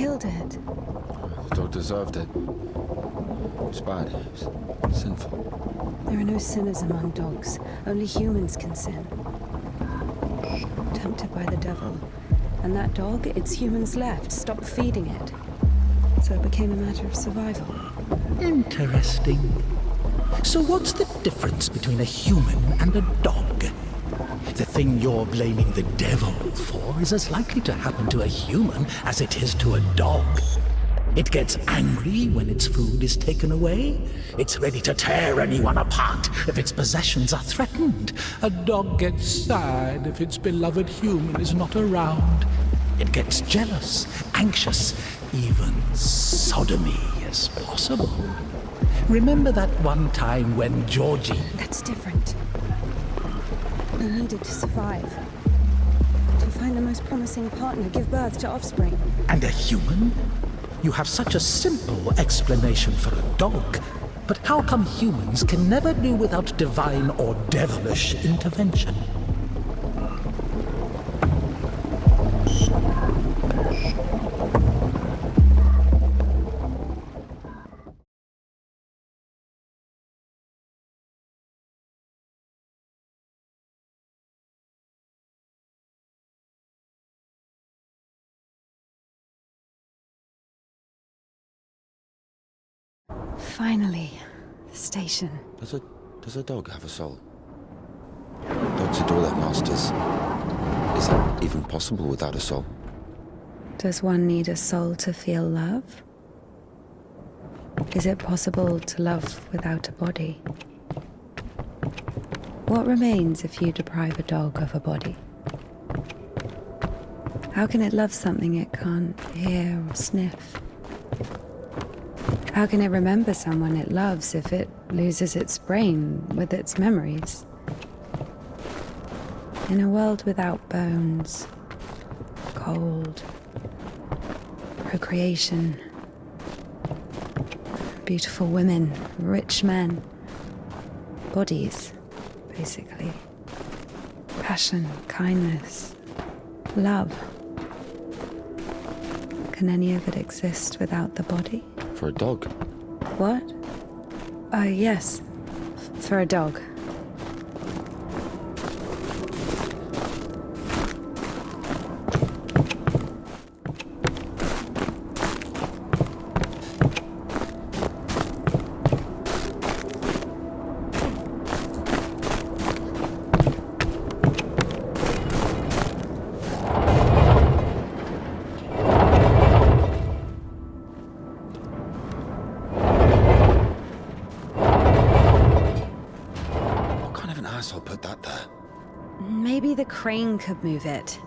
killed it. The dog deserved it. It was bad. It was sinful. There are no sinners among dogs. Only humans can sin. Tempted by the devil. And that dog, its humans left, stopped feeding it. So it became a matter of survival. Interesting. So what's the difference between a human and a dog? The thing you're blaming the devil for is as likely to happen to a human as it is to a dog. It gets angry when its food is taken away. It's ready to tear anyone apart if its possessions are threatened. A dog gets sad if its beloved human is not around. It gets jealous, anxious, even sodomy is possible. Remember that one time when Georgie... That's different. They needed to survive. To find the most promising partner, give birth to offspring. And a human? You have such a simple explanation for a dog. But how come humans can never do without divine or devilish intervention? Finally, the station. Does a dog have a soul? Dogs adore their masters. Is that even possible without a soul? Does one need a soul to feel love? Is it possible to love without a body? What remains if you deprive a dog of a body? How can it love something it can't hear or sniff? How can it remember someone it loves if it loses its brain with its memories? In a world without bones, cold, procreation, beautiful women, rich men, bodies, basically. Passion, kindness, love. Can any of it exist without the body? For a dog? What? Yes. For a dog. I'll put that there. Maybe the crane could move it.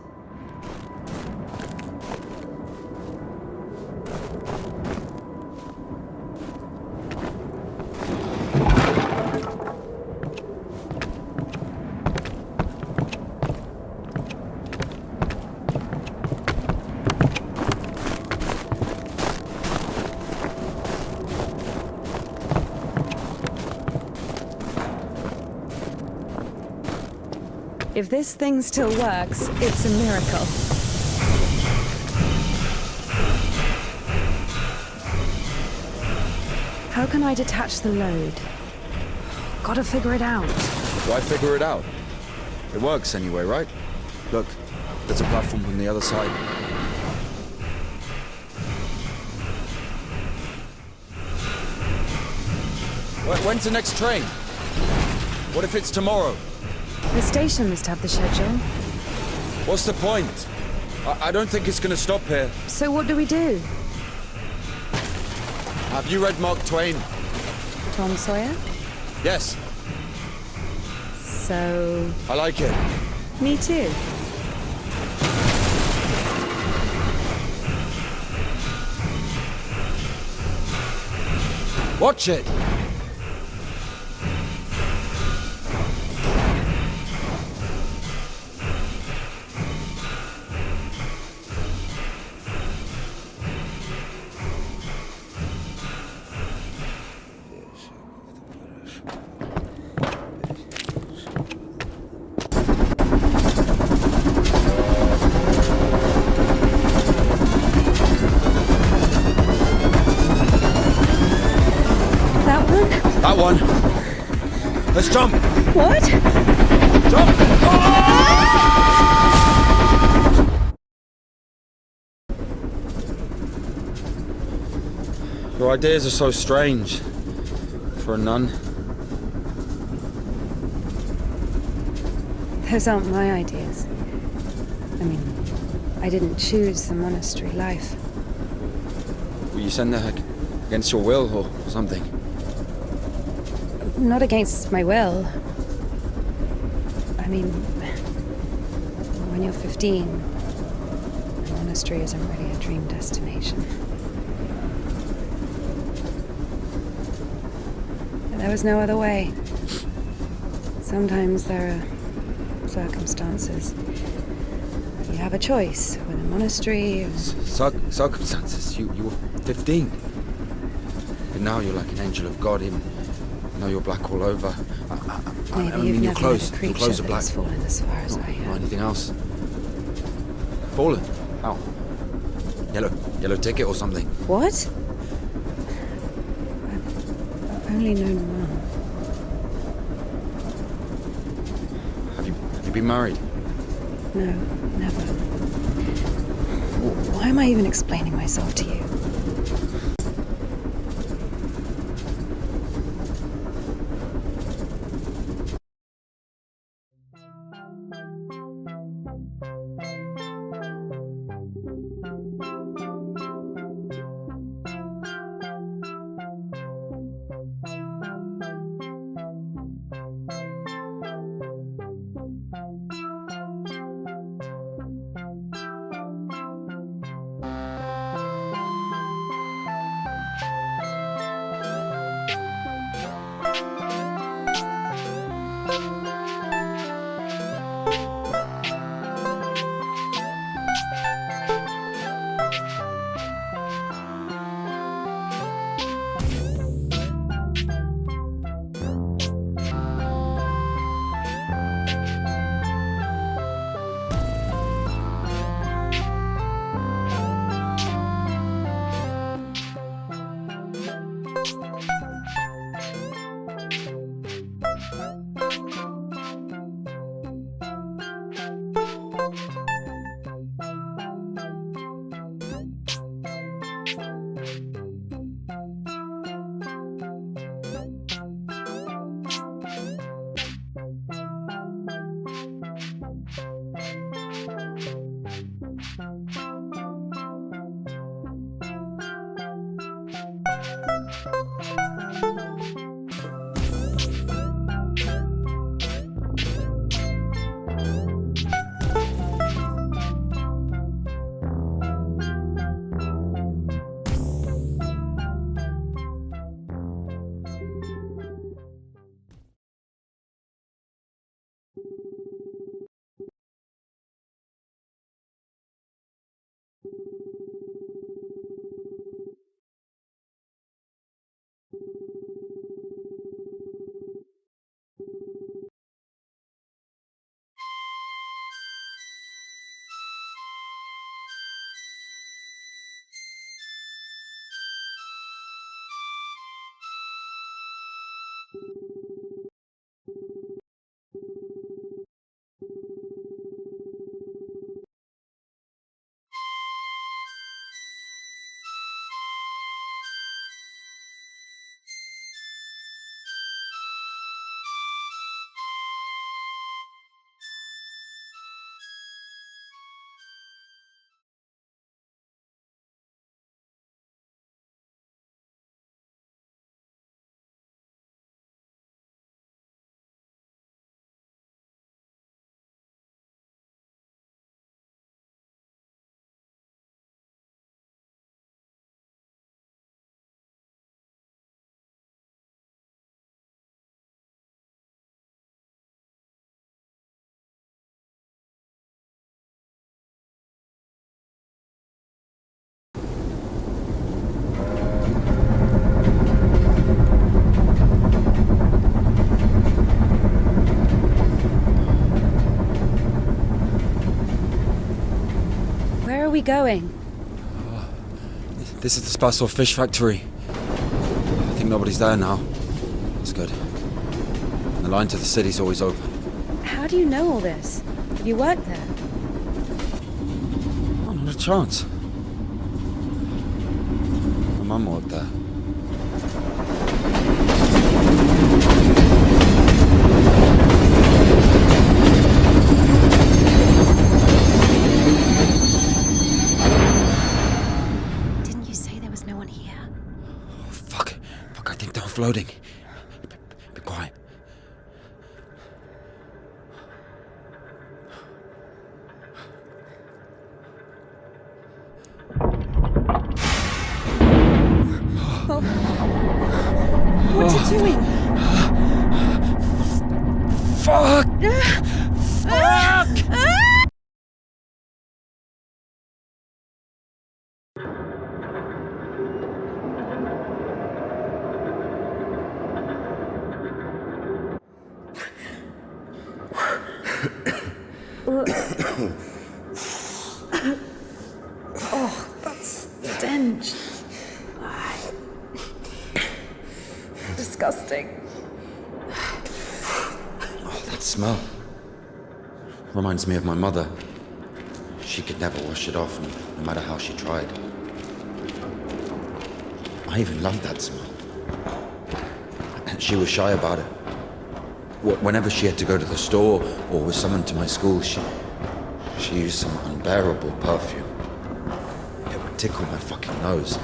If this thing still works, it's a miracle. How can I detach the load? Gotta figure it out. Do I figure it out? It works anyway, right? Look, there's a platform on the other side. When's the next train? What if it's tomorrow? The station must have the schedule. What's the point? I don't think it's gonna stop here. So what do we do? Have you read Mark Twain? Tom Sawyer? Yes. So... I like it. Me too. Watch it! That one. Let's jump. What? Jump. Your ideas are so strange for a nun. Those aren't my ideas. I mean, I didn't choose the monastery life. Were you sent there against your will or something? Not against my will. I mean, when you're 15, a monastery isn't really a dream destination. But there was no other way. Sometimes there are circumstances. You have a choice with a monastery or... Circumstances? You were 15. But now you're like an angel of God. Now you're black all over. Maybe you've never met a creature that has fallen as far as I have. Or anything else. Fallen? How? Yellow ticket or something? What? I've only known one. Have you been married? No, never. Why am I even explaining myself to you? we going? This is the Spassor fish factory. I think nobody's there now. That's good. The line to the city's always open. How do you know all this? You work there? Oh, not a chance. My mum worked there. Didn't you say there was no one here? Oh, fuck, I think they're floating. Be quiet. What's it doing? Fuck! Oh, that stench. Disgusting. Oh, that smell. Reminds me of my mother. She could never wash it off, no matter how she tried. I even loved that smell. And she was shy about it. Whenever she had to go to the store or was summoned to my school, she used some unbearable perfume. It would tickle my fucking nose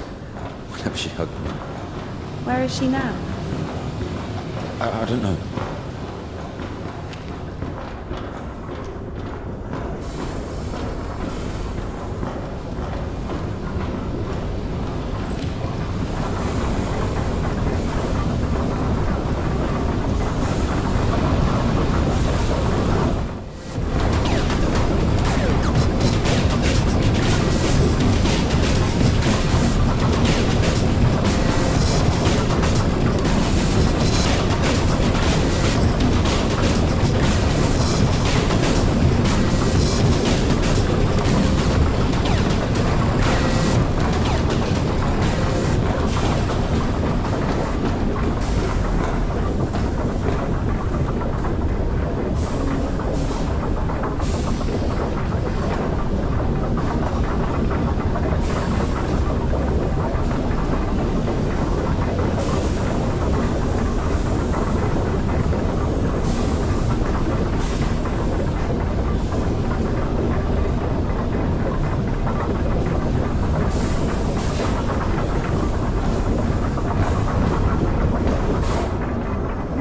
whenever she hugged me. Where is she now? I don't know.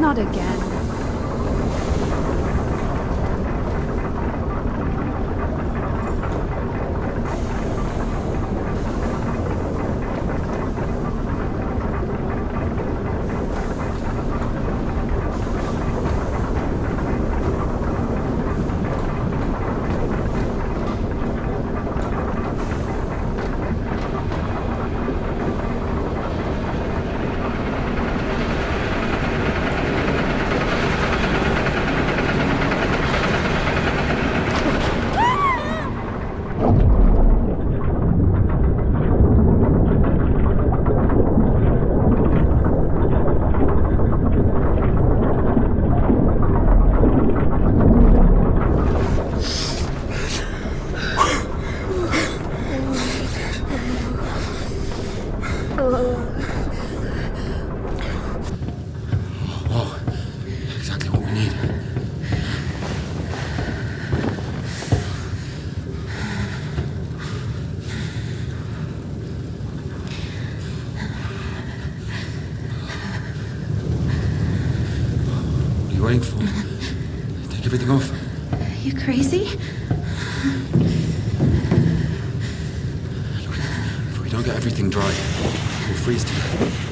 Not again. Waiting for? Take everything off. You crazy? Look, if we don't get everything dry, we'll freeze to death.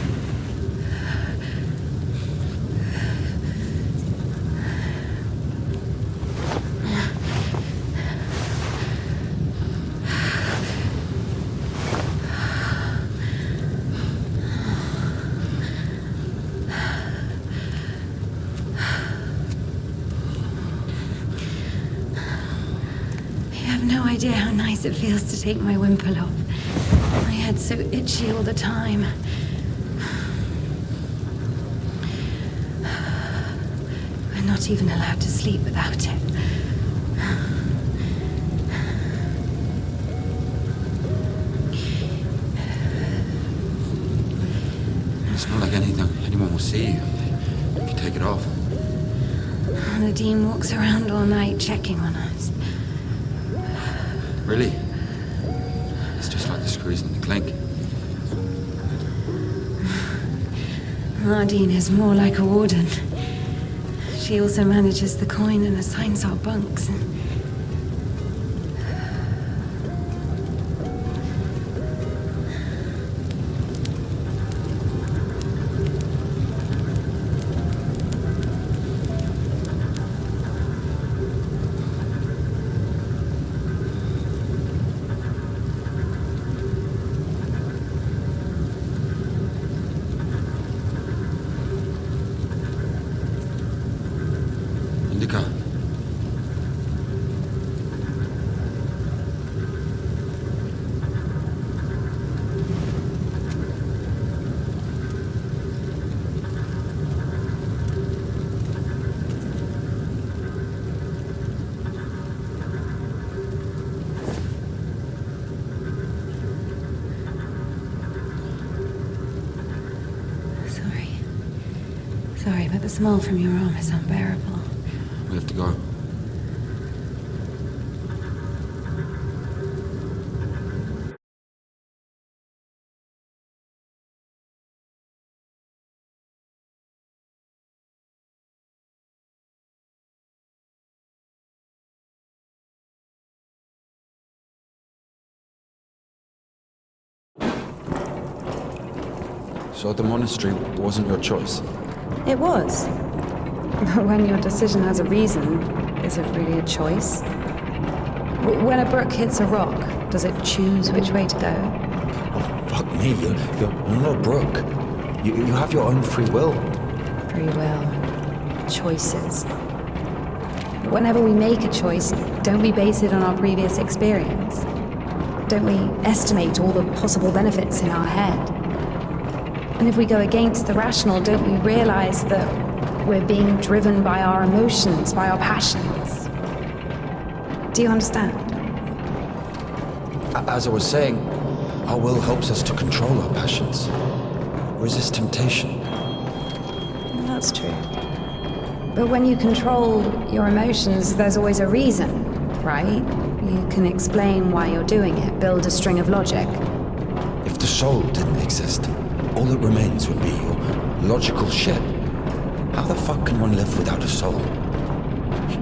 No idea how nice it feels to take my wimple off. My head's so itchy all the time. not even allowed to sleep without it. It's not like anyone will see you if you take it off. The Dean walks around all night checking on us. Really? It's just like the screws in the clink. Ardeen is more like a warden. She also manages the coin and assigns our bunks. Indika. Sorry, but the smell from your arm is unbearable. We have to go. So the monastery wasn't your choice? It was. But when your decision has a reason, is it really a choice? When a brook hits a rock, does it choose which way to go? Oh, fuck me, you're not a brook. You have your own free will. Free will. Choices. But whenever we make a choice, don't we base it on our previous experience? Don't we estimate all the possible benefits in our head? And if we go against the rational, don't we realize that we're being driven by our emotions, by our passions? Do you understand? As I was saying, our will helps us to control our passions, resist temptation. That's true. But when you control your emotions, there's always a reason, right? You can explain why you're doing it, build a string of logic. If the soul didn't exist, all that remains would be your logical ship. How the fuck can one live without a soul?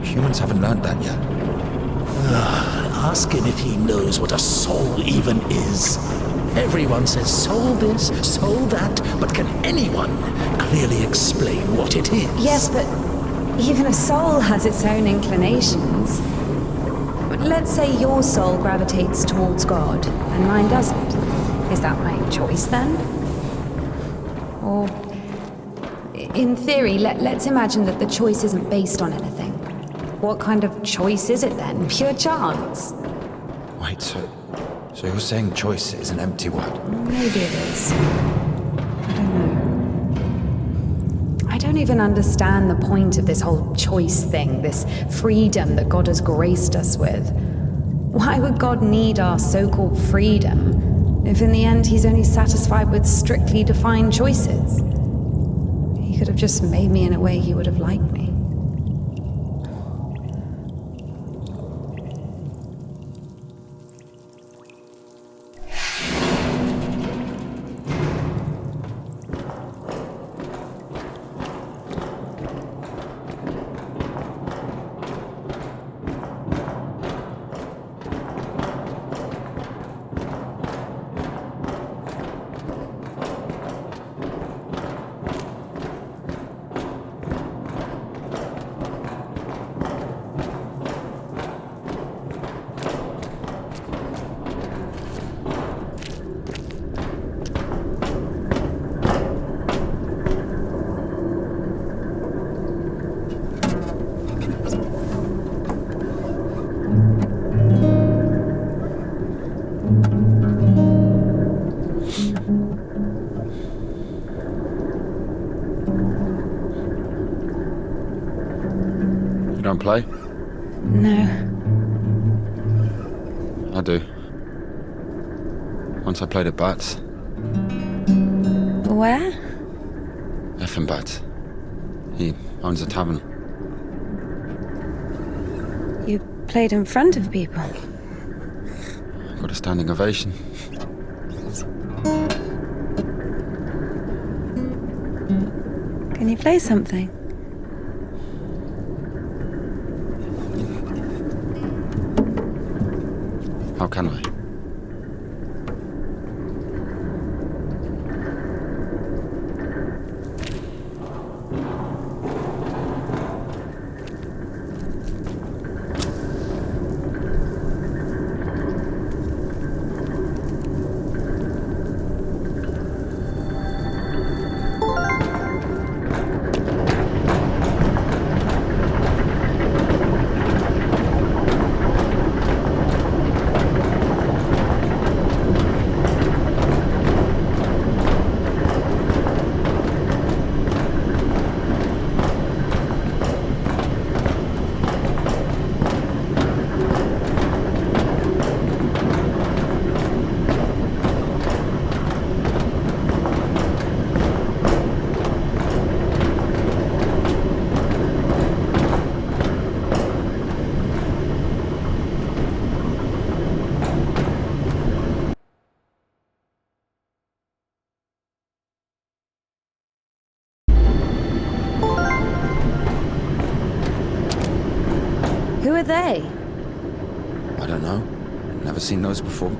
Humans haven't learned that yet. Ask him if he knows what a soul even is. Everyone says soul this, soul that, but can anyone clearly explain what it is? Yes, but even a soul has its own inclinations. Let's say your soul gravitates towards God, and mine doesn't. Is that my choice then? Or, in theory, let's imagine that the choice isn't based on anything. What kind of choice is it then? Pure chance? Wait, so you're saying choice is an empty word? Maybe it is. I don't know. I don't even understand the point of this whole choice thing, this freedom that God has graced us with. Why would God need our so-called freedom if in the end he's only satisfied with strictly defined choices? He could have just made me in a way he would have liked me. don't play? No. I do. Once I played at Bats. Where? Effin' Bats. He owns a tavern. You played in front of people. Got a standing ovation. Can you play something? How can I? Who are they? I don't know. Never seen those before.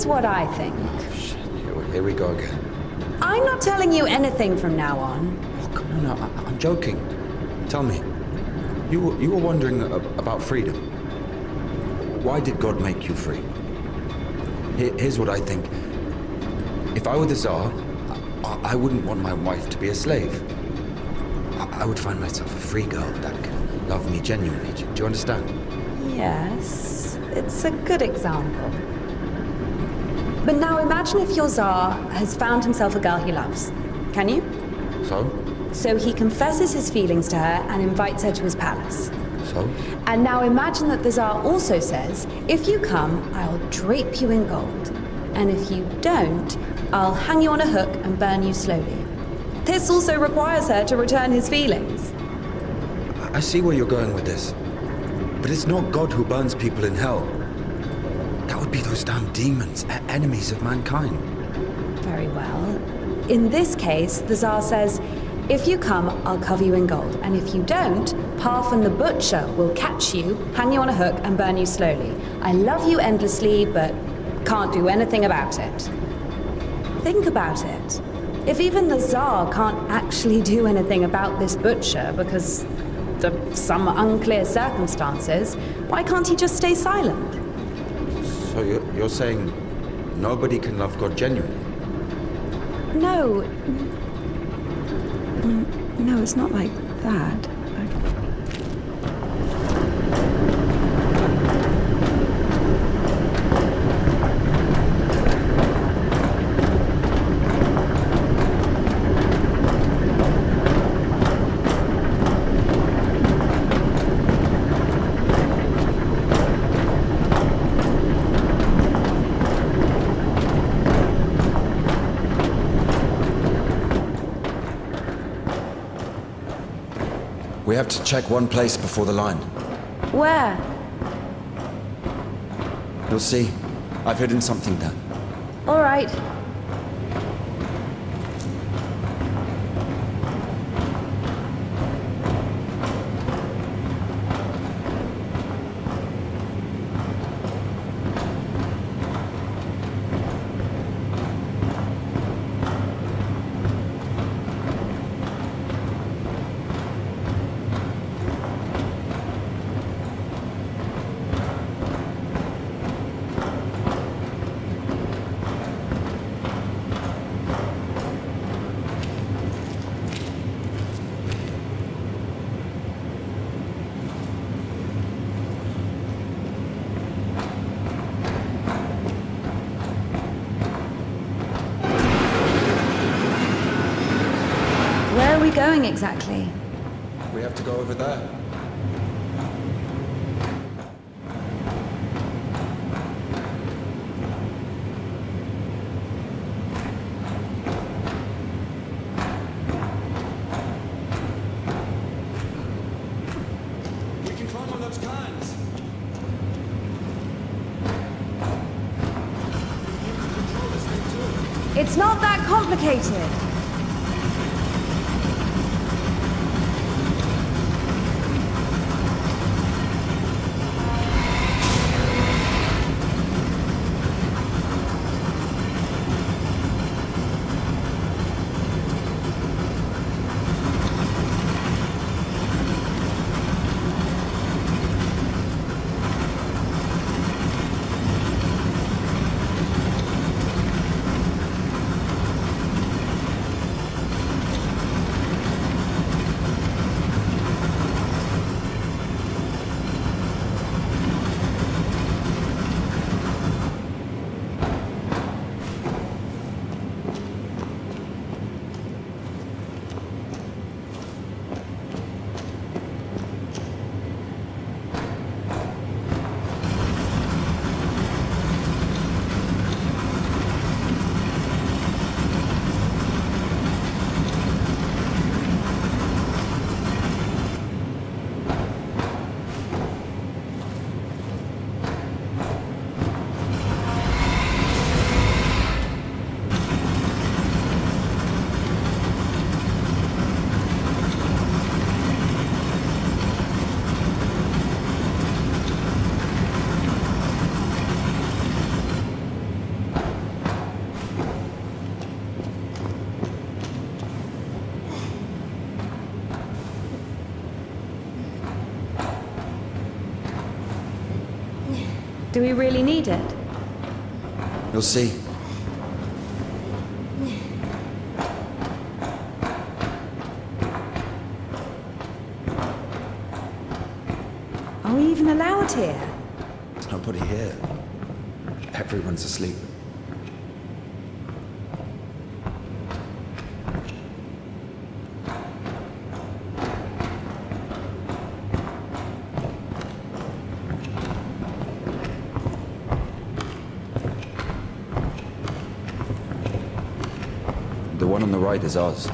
Here's what I think. Here we go again. I'm not telling you anything from now on. Oh, come on, I'm joking. Tell me, you were wondering about freedom. Why did God make you free? Here's what I think. If I were the Tsar, I wouldn't want my wife to be a slave. I would find myself a free girl that can love me genuinely. Do you understand? Yes, it's a good example. But now imagine if your Tsar has found himself a girl he loves. Can you? So? So he confesses his feelings to her and invites her to his palace. So? And now imagine that the Tsar also says, if you come, I'll drape you in gold. And if you don't, I'll hang you on a hook and burn you slowly. This also requires her to return his feelings. I see where you're going with this. But it's not God who burns people in hell. That would be those damn demons, enemies of mankind. Very well. In this case, the Tsar says, if you come, I'll cover you in gold. And if you don't, Parfin the Butcher will catch you, hang you on a hook, and burn you slowly. I love you endlessly, but can't do anything about it. Think about it. If even the Tsar can't actually do anything about this butcher because of some unclear circumstances, why can't he just stay silent? So you're saying nobody can love God genuinely? No. No, it's not like that. We have to check one place before the line. Where? You'll see. I've hidden something there. All right. Where are we going exactly? We have to go over there. We can climb on those cans. You can control this thing too. It's not that complicated. Do we really need it? You'll see. Are we even allowed here? There's nobody here. Everyone's asleep. The one on the right is ours.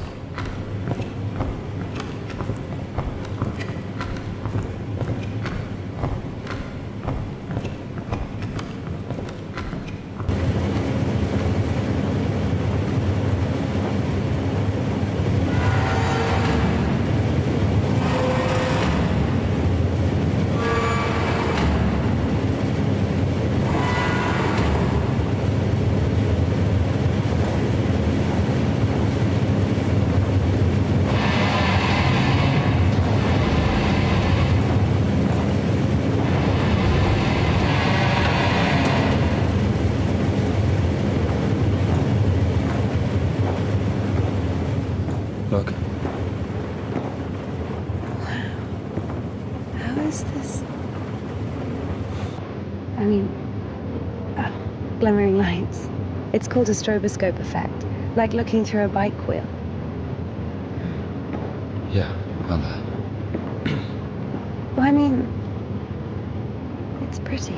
Look. How is this? I mean, glimmering lights. It's called a stroboscope effect, like looking through a bike wheel. Yeah, well, Well, I mean, it's pretty.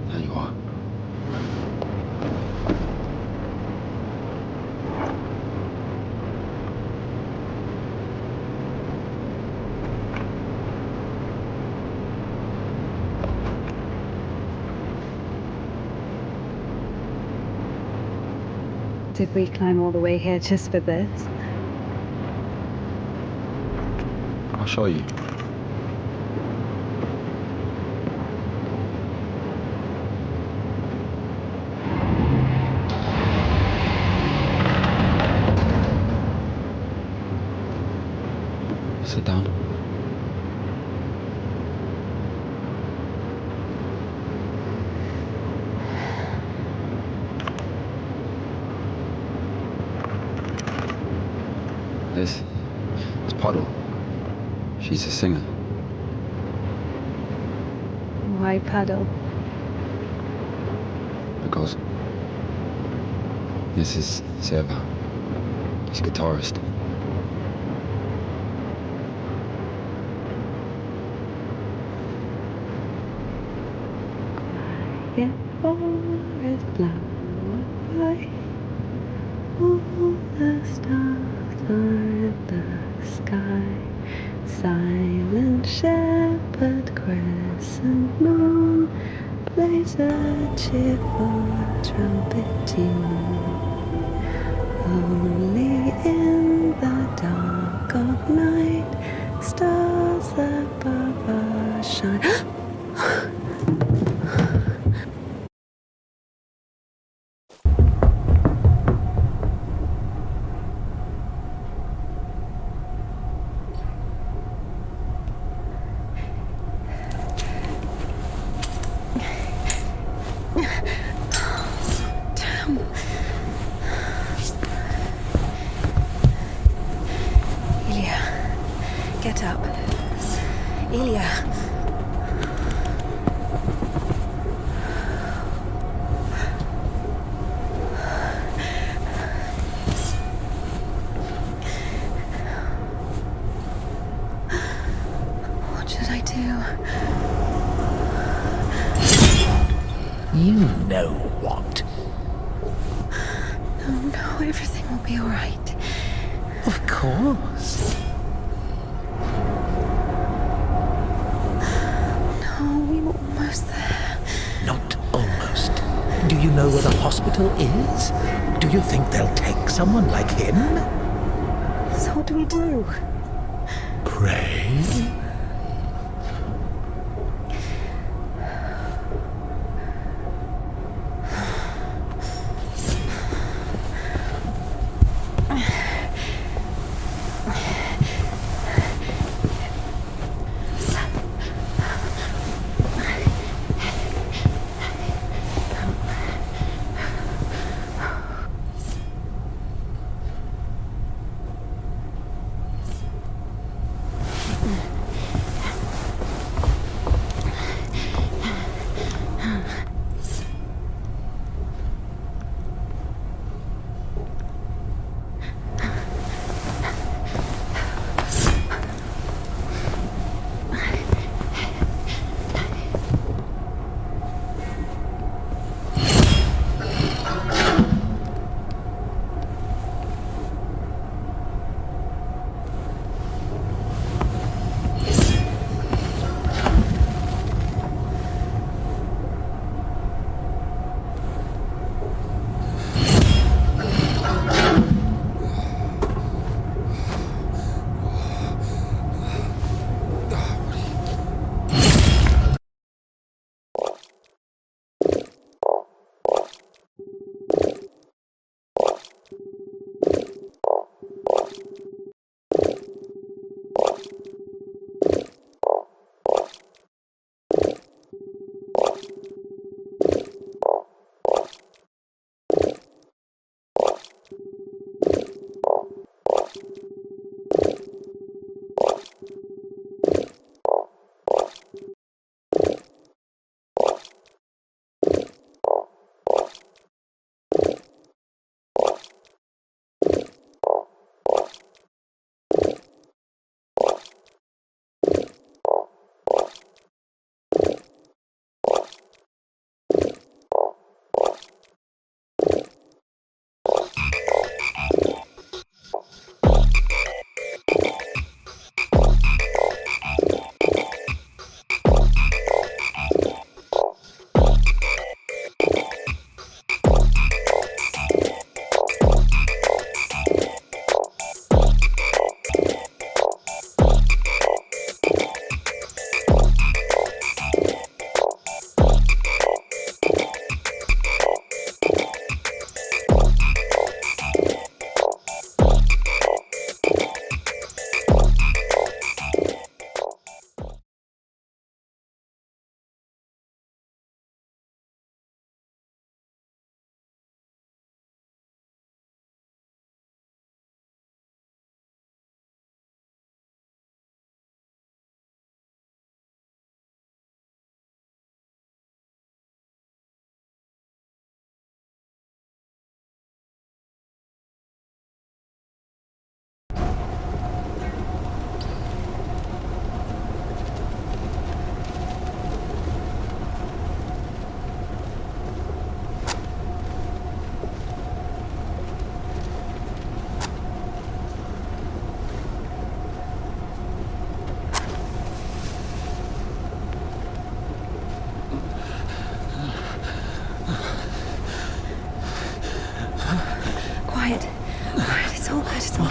there you are. Did we climb all the way here just for this? I'll show you. Sit down. This is Puddle. She's a singer. Why Puddle? Because this is Seva. He's a guitarist. Yeah, forest flower, all the stars are in the sky. Silent shepherd, crescent moon, plays a cheerful trumpet tune. Only in the dark of night, stars above us shine. Get up. Ilya. What should I do? You know what? No, everything will be all right. Of course. Almost there. Not almost. Do you know where the hospital is? Do you think they'll take someone like him? So what do we do? Pray?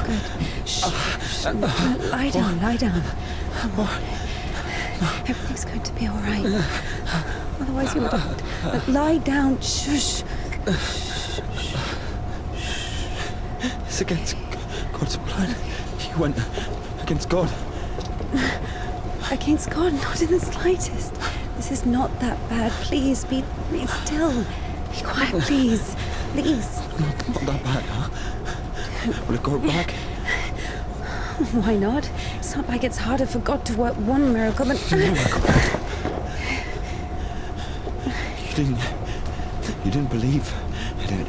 Good. Shh. Lie down, lie down. Come on. Everything's going to be all right. Otherwise you would have... Lie down. Shush. It's against God's plan. You went against God. Against God? Not in the slightest. This is not that bad. Please, be still. Be quiet, please. Please. Not that bad, huh? Will it go back? Why not? It's not like it's harder for God to work one miracle than... You didn't believe in it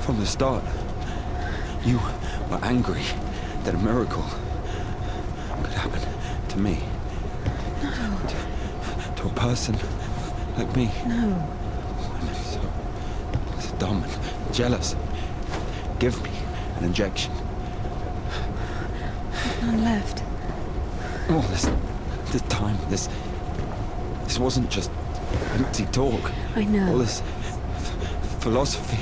from the start. You were angry that a miracle could happen to me. No. To a person like me. No. I'm so dumb and jealous. Give me an injection. None left. All this time, this wasn't just empty talk. I know. All this philosophy.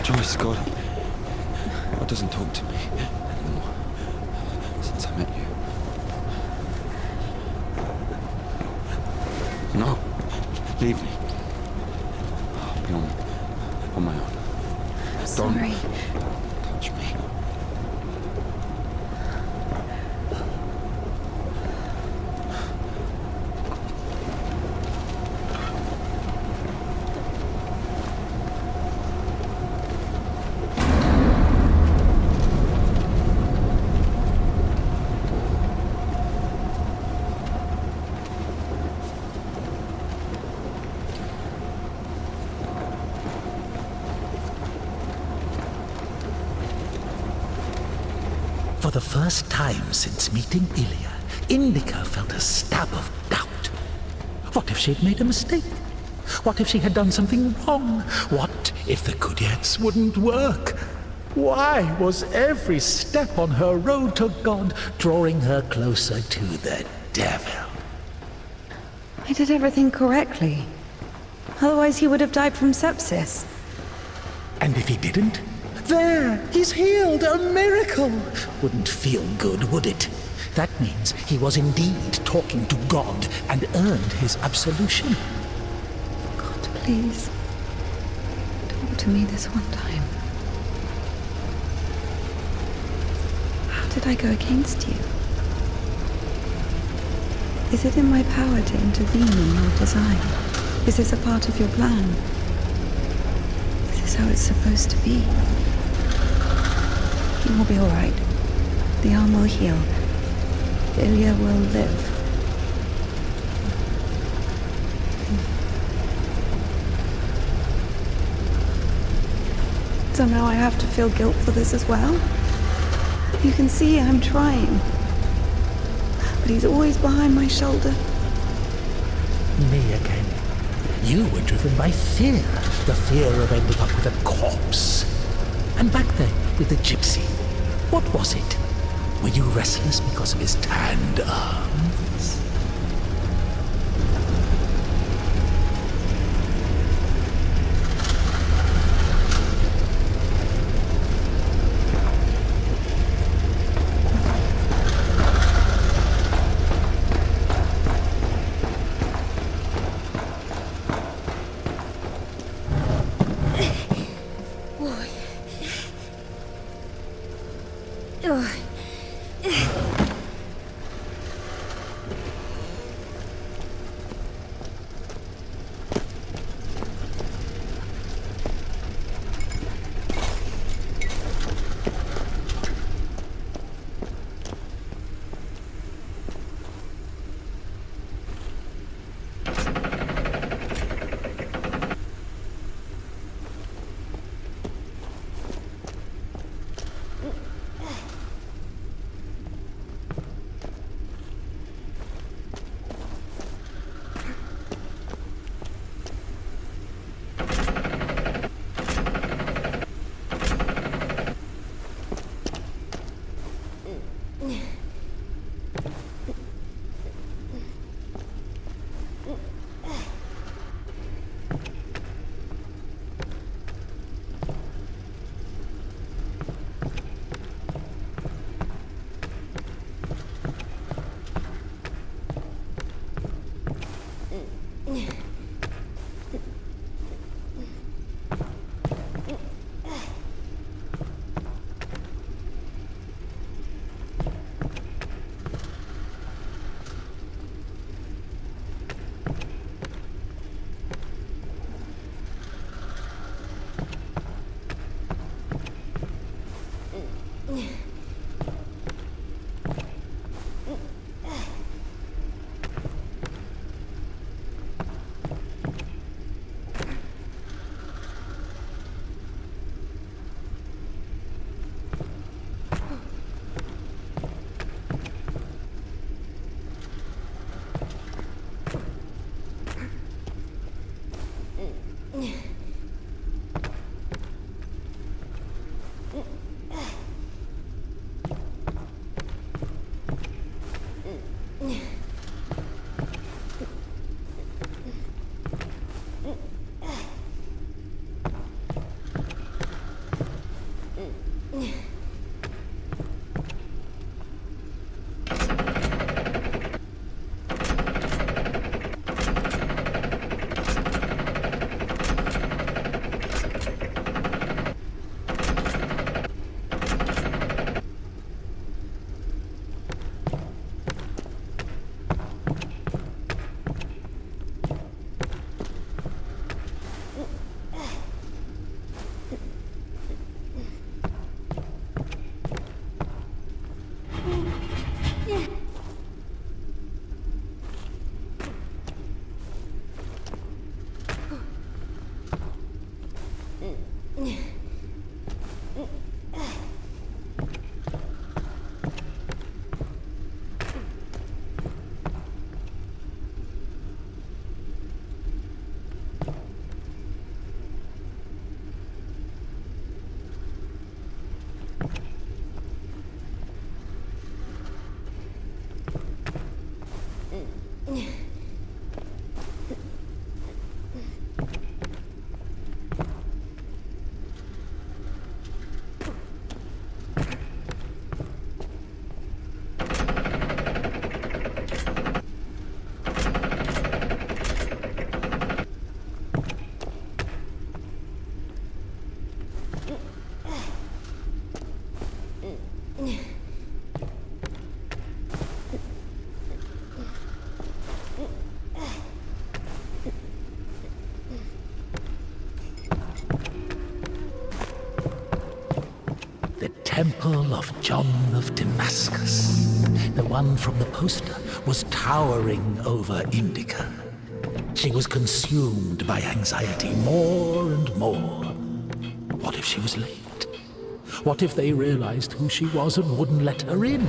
Joyce, God doesn't talk to me anymore since I met you. No, leave me. I'll be on my own. I'm sorry. Don't touch me. For the first time since meeting Ilya, Indika felt a stab of doubt. What if she'd made a mistake? What if she had done something wrong? What if the Kudyats wouldn't work? Why was every step on her road to God drawing her closer to the devil? I did everything correctly. Otherwise he would have died from sepsis. And if he didn't? There, he's healed, a miracle. Wouldn't feel good, would it? That means he was indeed talking to God and earned his absolution. God, please. Talk to me this one time. How did I go against you? Is it in my power to intervene in your design? Is this a part of your plan? Is this how it's supposed to be? He will be all right. The arm will heal. Ilya will live. So now I have to feel guilt for this as well? You can see I'm trying. But he's always behind my shoulder. Me again. You were driven by fear. The fear of ending up with a corpse. And back then, with the gypsy, what was it? Were you restless because of his tanned arms? The Temple of John of Damascus, the one from the poster, was towering over INDIKA. She was consumed by anxiety more and more. What if she was late? What if they realized who she was and wouldn't let her in?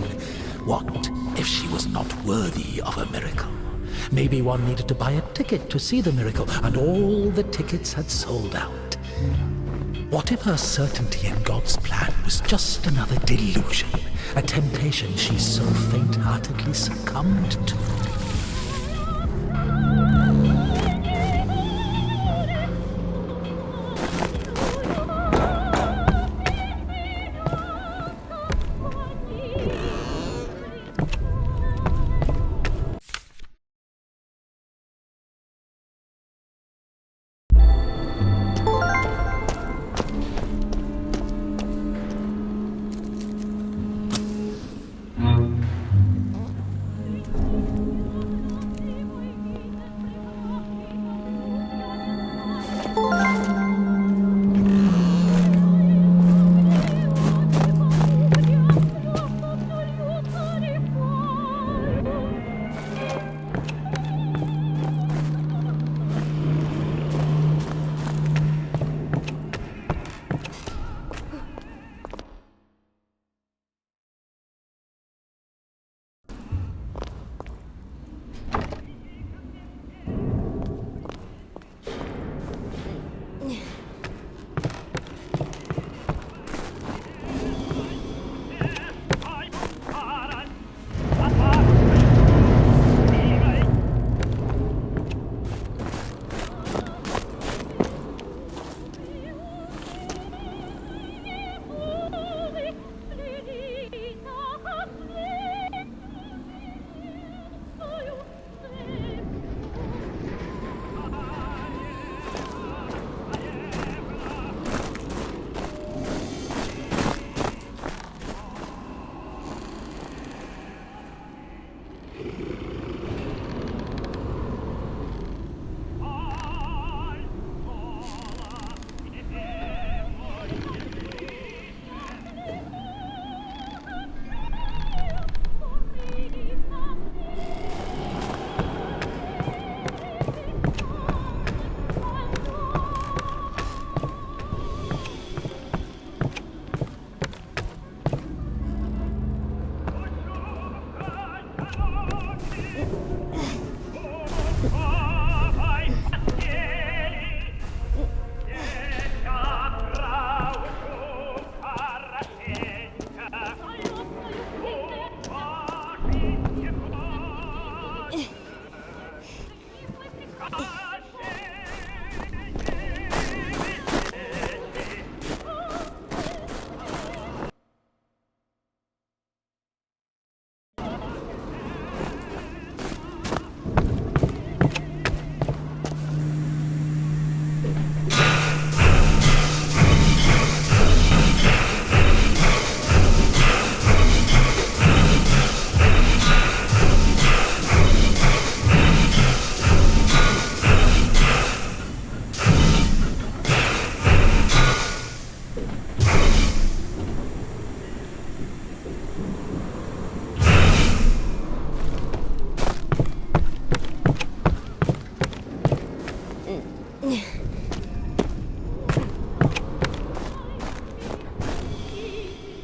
What if she was not worthy of a miracle? Maybe one needed to buy a ticket to see the miracle, and all the tickets had sold out. What if her certainty in God's plan was just another delusion, a temptation she so faint-heartedly succumbed to?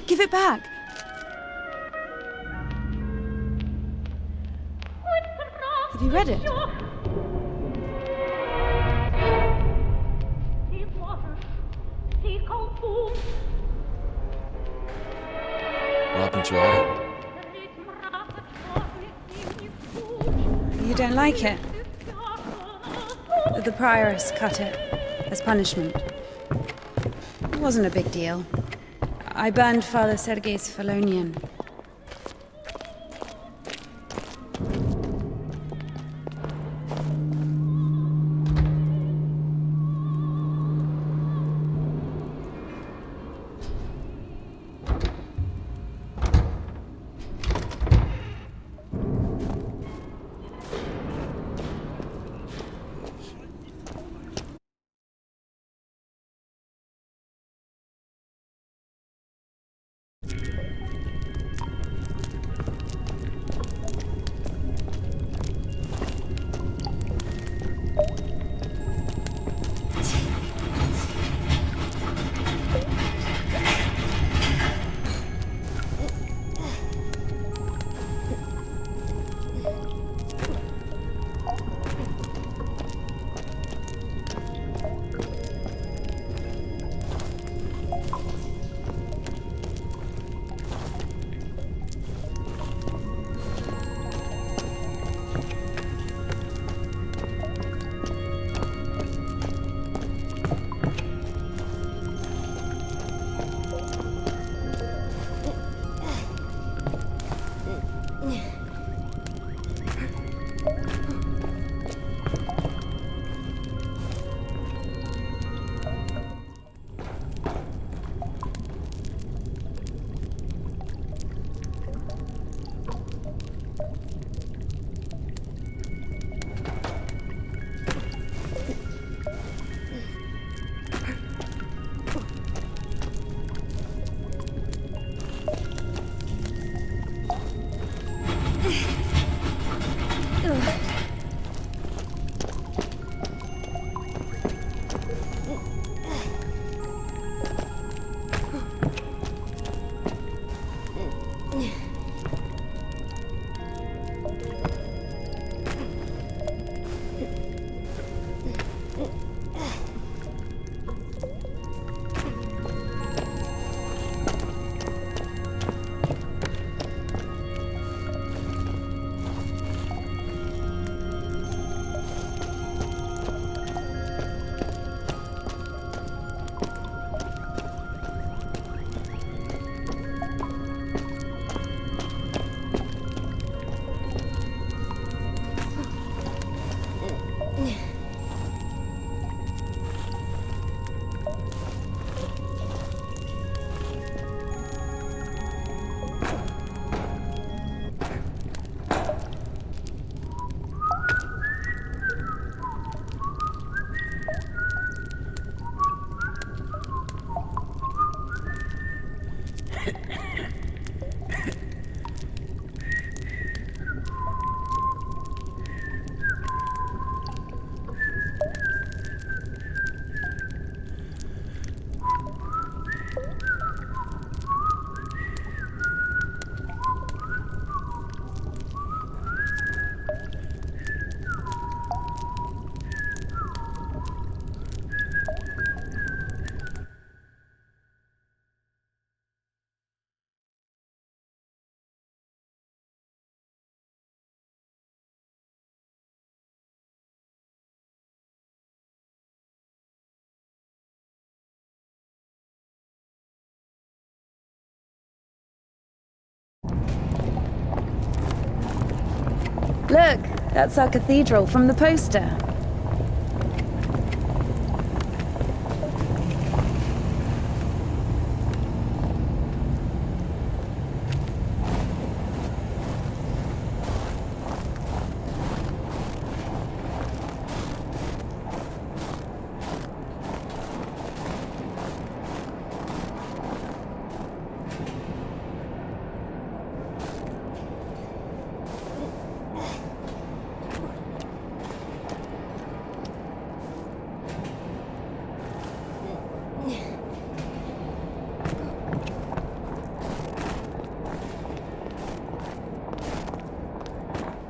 Give it back. Have you read it? What happened to her? You You don't like it? The prioress cut it as punishment. It wasn't a big deal. I burned Father Sergei's Felonian. Look, that's our cathedral from the poster.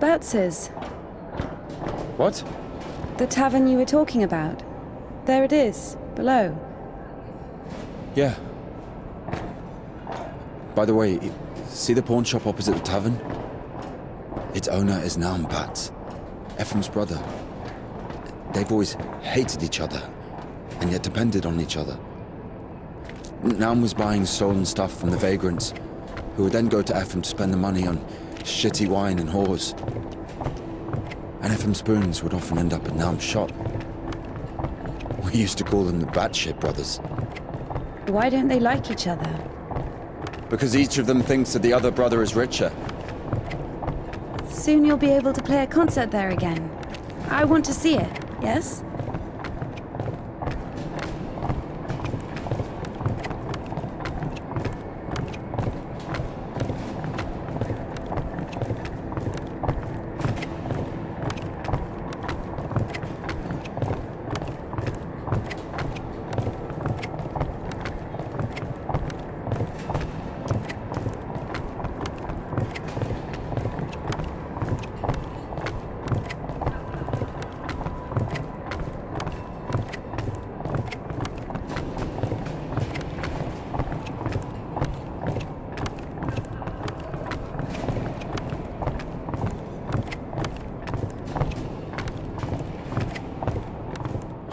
Bertz's. What? The tavern you were talking about. There it is, below. Yeah. By the way, see the pawn shop opposite the tavern? Its owner is now Bat. Ephraim's brother. They've always hated each other, and yet depended on each other. Naum was buying stolen stuff from the vagrants, who would then go to Ephraim to spend the money on shitty wine and whores. And Ephraim's spoons would often end up in Naum's shop. We used to call them the batshit brothers. Why don't they like each other? Because each of them thinks that the other brother is richer. Soon you'll be able to play a concert there again. I want to see it, yes?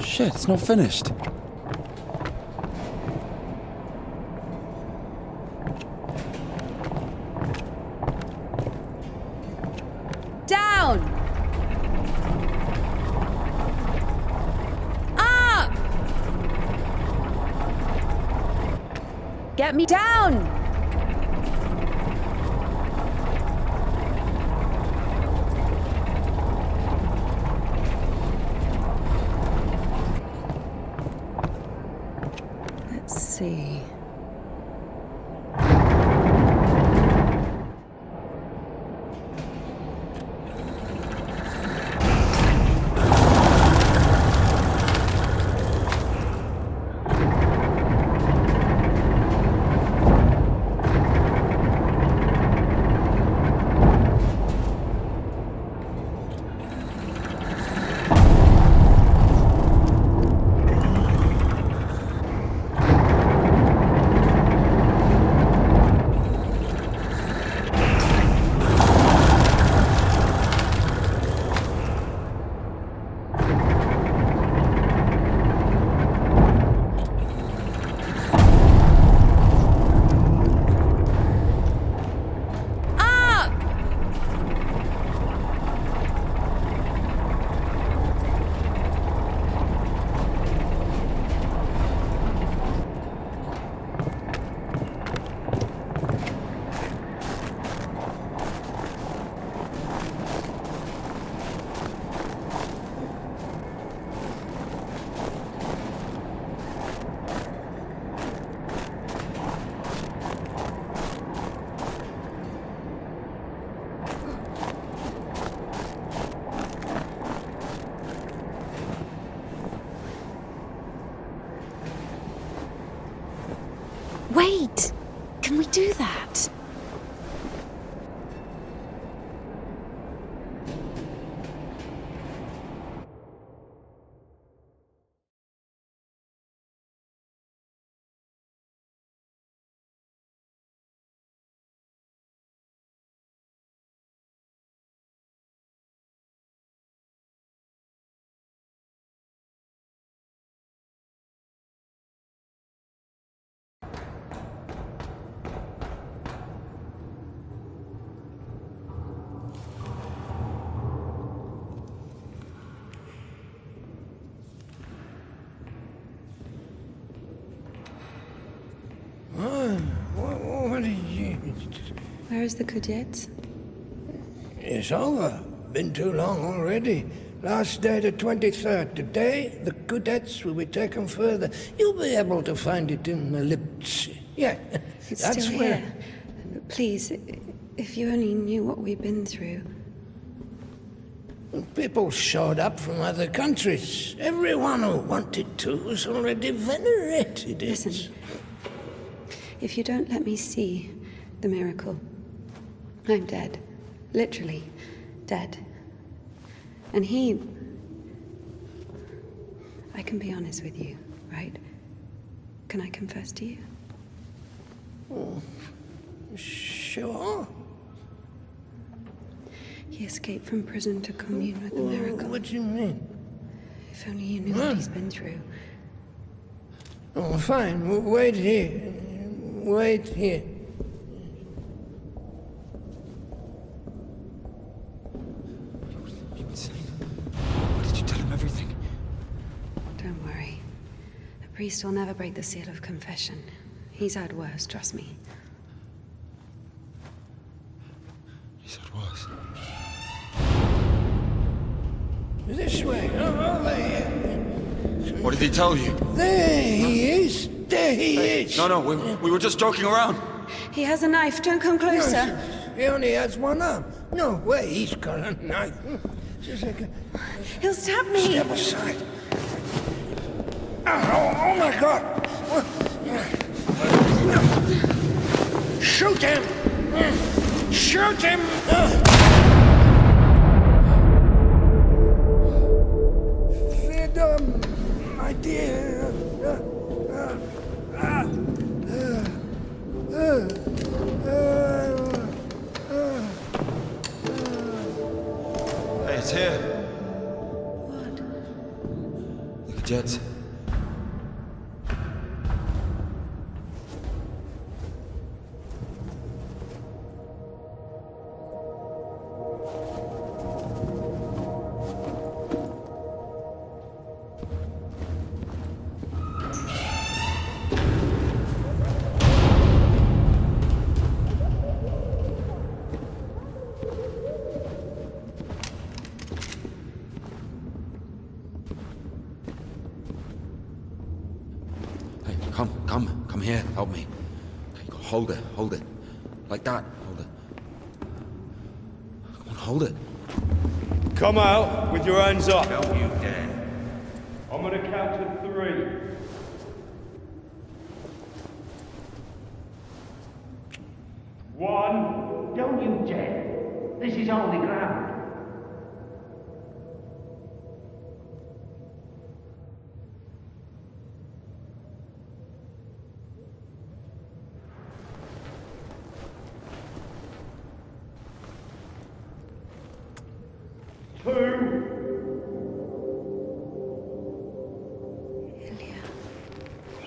Shit, it's not finished. Down! Up! Get me down! Let's see. Wait! Can we do that? What are you... Where is the cadet? It's over. Been too long already. Last day the 23rd. Today, the cadets will be taken further. You'll be able to find it in the lips. Yeah, It's that's still where... here. Please, if you only knew what we've been through. People showed up from other countries. Everyone who wanted to was already venerated it. Listen, if you don't let me see the miracle, I'm dead. Literally dead. And I can be honest with you, right? Can I confess to you? Oh, sure. He escaped from prison to commune with the miracle. What do you mean? If only you knew what he's been through. Oh, fine. Wait here. Wait here. Why did you tell him everything? Don't worry. The priest will never break the seal of confession. He's had worse, trust me. He said worse. This way. Over here. What did he tell you? There he is. There he is. No, we were just joking around. He has a knife. Don't come closer. He only has one arm. No way he's got a knife. Just like He'll stab me. Step aside. Oh my God. Shoot him. Shoot him. Freedom, my dear. Hey, it's here. What? Look at Jets. Hey, come here, help me. Okay, hold it. Like that, hold it. Come on, hold it. Come out with your hands up. Don't you dare. I'm gonna count to 3. One. Don't you dare. This is holy ground.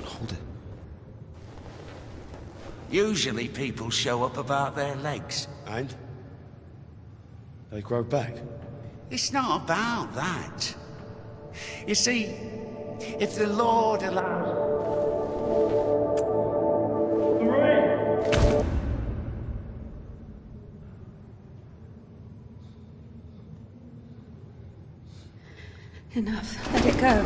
Hold it. Usually people show up about their legs. And? They grow back. It's not about that. You see, if the Lord allows... 3. Enough. Let it go.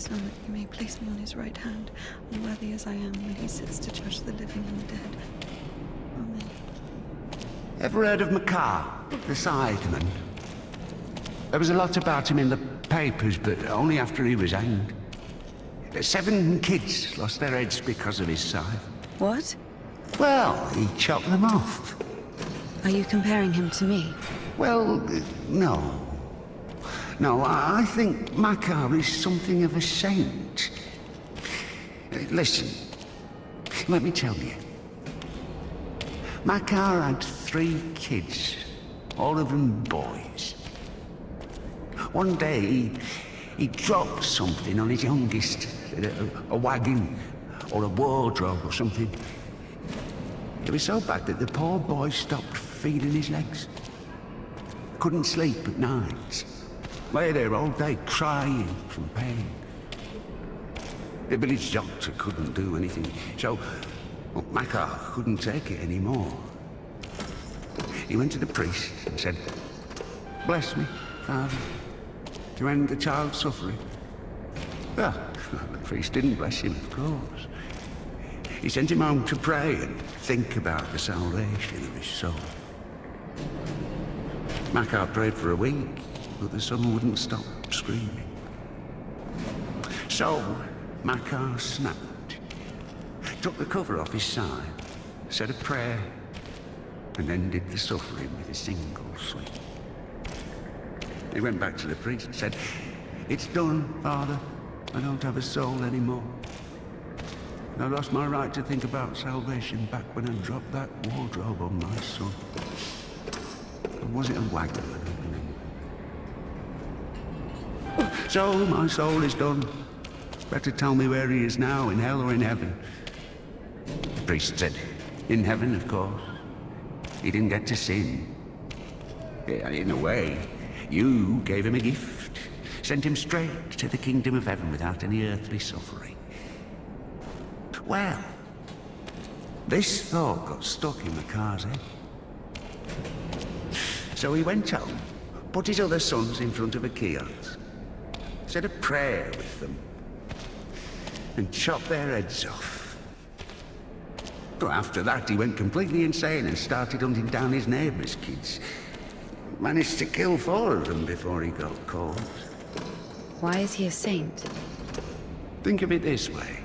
Son, that you may place me on his right hand, unworthy as I am, when he sits to judge the living and the dead. Amen. Ever heard of Makar, the sideman? There was a lot about him in the papers, but only after he was hanged. 7 kids lost their heads because of his scythe. What? Well, he chopped them off. Are you comparing him to me? Well, no. No, I think Makar is something of a saint. Listen, let me tell you. Makar had 3 kids, all of them boys. One day, he dropped something on his youngest, a wagon or a wardrobe or something. It was so bad that the poor boy stopped feeding his legs. Couldn't sleep at night. Lay there all day crying from pain. The village doctor couldn't do anything, so Makar couldn't take it anymore. He went to the priest and said, "Bless me, Father, to end the child's suffering." Well, the priest didn't bless him, of course. He sent him home to pray and think about the salvation of his soul. Makar prayed for a week, but the son wouldn't stop screaming. So, Makar snapped, took the cover off his side, said a prayer, and ended the suffering with a single sweep. He went back to the priest and said, "It's done, Father. I don't have a soul anymore. I lost my right to think about salvation back when I dropped that wardrobe on my son. Or was it a wagon? I don't remember. So my soul is done. Better tell me where he is now, in hell or in heaven." The priest said, "In heaven, of course. He didn't get to sin. Yeah, in a way, you gave him a gift. Sent him straight to the kingdom of heaven without any earthly suffering." Well, this thought got stuck in Makar's head. So he went home, put his other sons in front of a kiosk, said a prayer with them, and chopped their heads off. But after that, he went completely insane and started hunting down his neighbours' kids. Managed to kill 4 of them before he got caught. Why is he a saint? Think of it this way.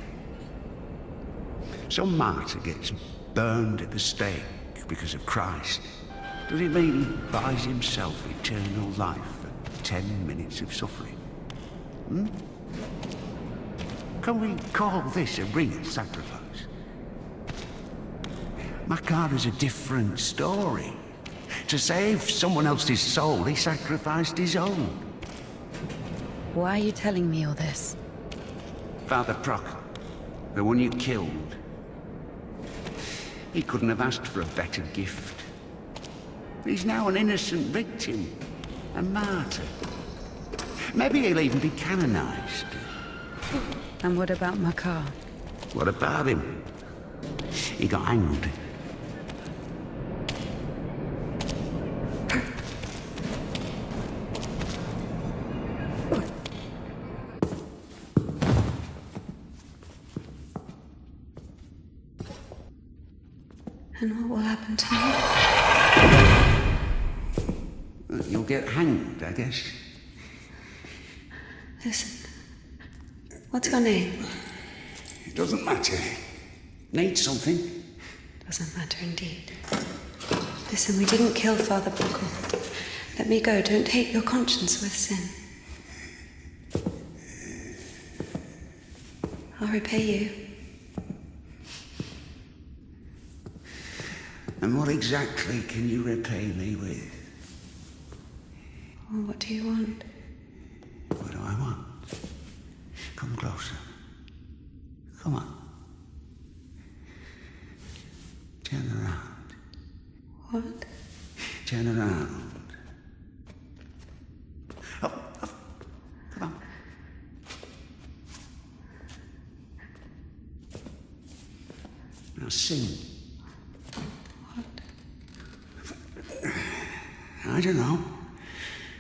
Some martyr gets burned at the stake because of Christ. Does it mean he buys himself eternal life for 10 minutes of suffering? Can we call this a real sacrifice? Makar is a different story. To save someone else's soul, he sacrificed his own. Why are you telling me all this? Father Proc, the one you killed, he couldn't have asked for a better gift. He's now an innocent victim, a martyr. Maybe he'll even be canonized. And what about Makar? What about him? He got hanged. And what will happen to me? You'll get hanged, I guess. Listen, what's your name? It doesn't matter. Need something? Doesn't matter indeed. Listen, we didn't kill Father Buckle. Let me go. Don't taint your conscience with sin. I'll repay you. And what exactly can you repay me with? Well, what do you want? What do I want? Come closer. Come on. Turn around. What? Turn around. Up, up. Come on. Now sing. I don't know.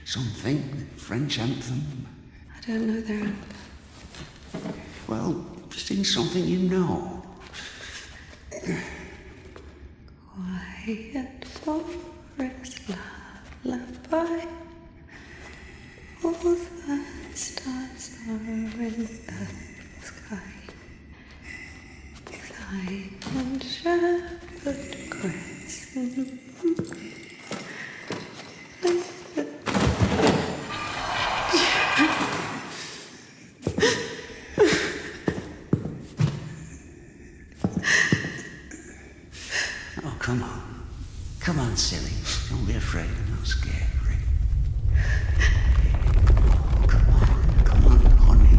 Something. French anthem. I don't know their anthem. Well, sing something you know. Quiet forest lullaby. All the stars are in the sky. Silent shepherd cries. Oh, come on. Come on, silly. Don't be afraid. I'm not scared. Come on, honey.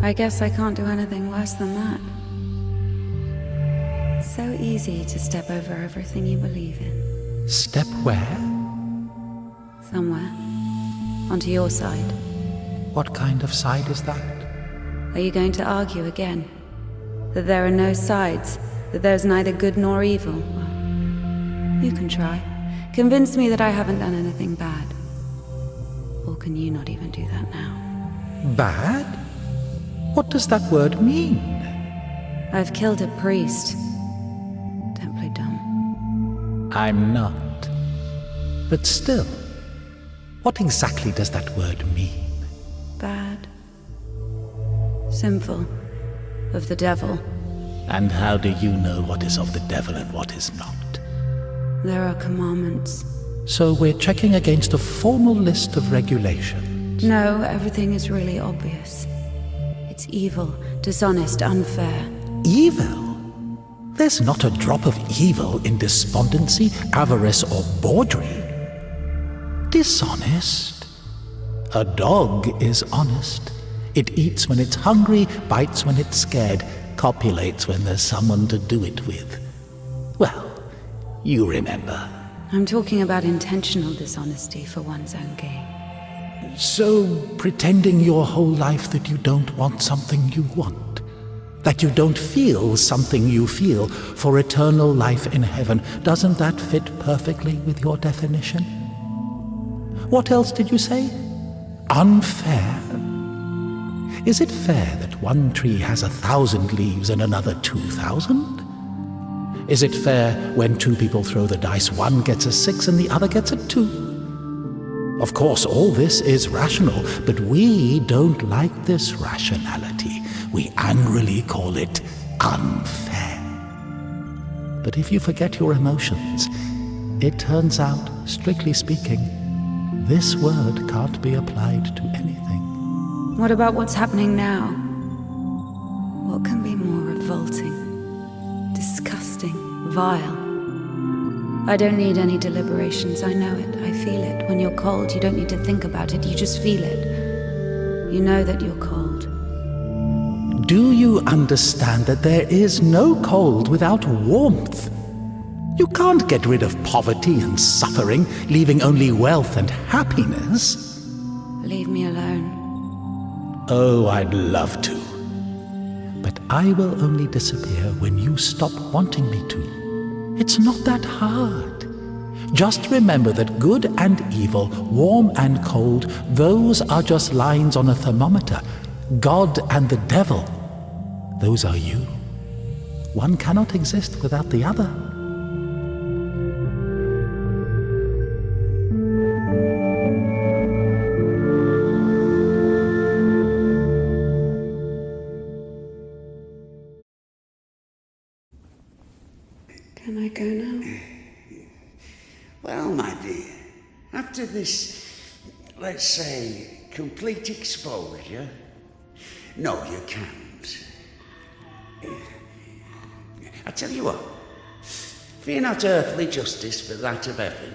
I guess I can't do anything worse than that. It's so easy to step over everything you believe in. Step where? Somewhere. Onto your side. What kind of side is that? Are you going to argue again? That there are no sides? That there's neither good nor evil? Well, you can try. Convince me that I haven't done anything bad. Or can you not even do that now? Bad? What does that word mean? I've killed a priest. Don't play dumb. I'm not. But still, what exactly does that word mean? Bad. Sinful. Of the devil. And how do you know what is of the devil and what is not? There are commandments. So we're checking against a formal list of regulations. No, everything is really obvious. It's evil, dishonest, unfair. Evil? There's not a drop of evil in despondency, avarice, or bawdry. Dishonest? A dog is honest. It eats when it's hungry, bites when it's scared, copulates when there's someone to do it with. Well, you remember. I'm talking about intentional dishonesty for one's own gain. So, pretending your whole life that you don't want something you want, that you don't feel something you feel for eternal life in heaven, doesn't that fit perfectly with your definition? What else did you say? Unfair? Is it fair that one tree has 1,000 leaves and another 2,000? Is it fair when two people throw the dice, one gets a 6 and the other gets a 2? Of course, all this is rational, but we don't like this rationality. We angrily call it unfair. But if you forget your emotions, it turns out, strictly speaking, this word can't be applied to anything. What about what's happening now? What can be more revolting, disgusting, vile? I don't need any deliberations, I know it, I feel it. When you're cold, you don't need to think about it, you just feel it. You know that you're cold. Do you understand that there is no cold without warmth? You can't get rid of poverty and suffering, leaving only wealth and happiness. Leave me alone. Oh, I'd love to. But I will only disappear when you stop wanting me to. It's not that hard. Just remember that good and evil, warm and cold, those are just lines on a thermometer. God and the devil, those are you. One cannot exist without the other. Can I go now? Well, my dear, after this, let's say, complete exposure, no, you can't. I tell you what, fear not earthly justice, but that of heaven.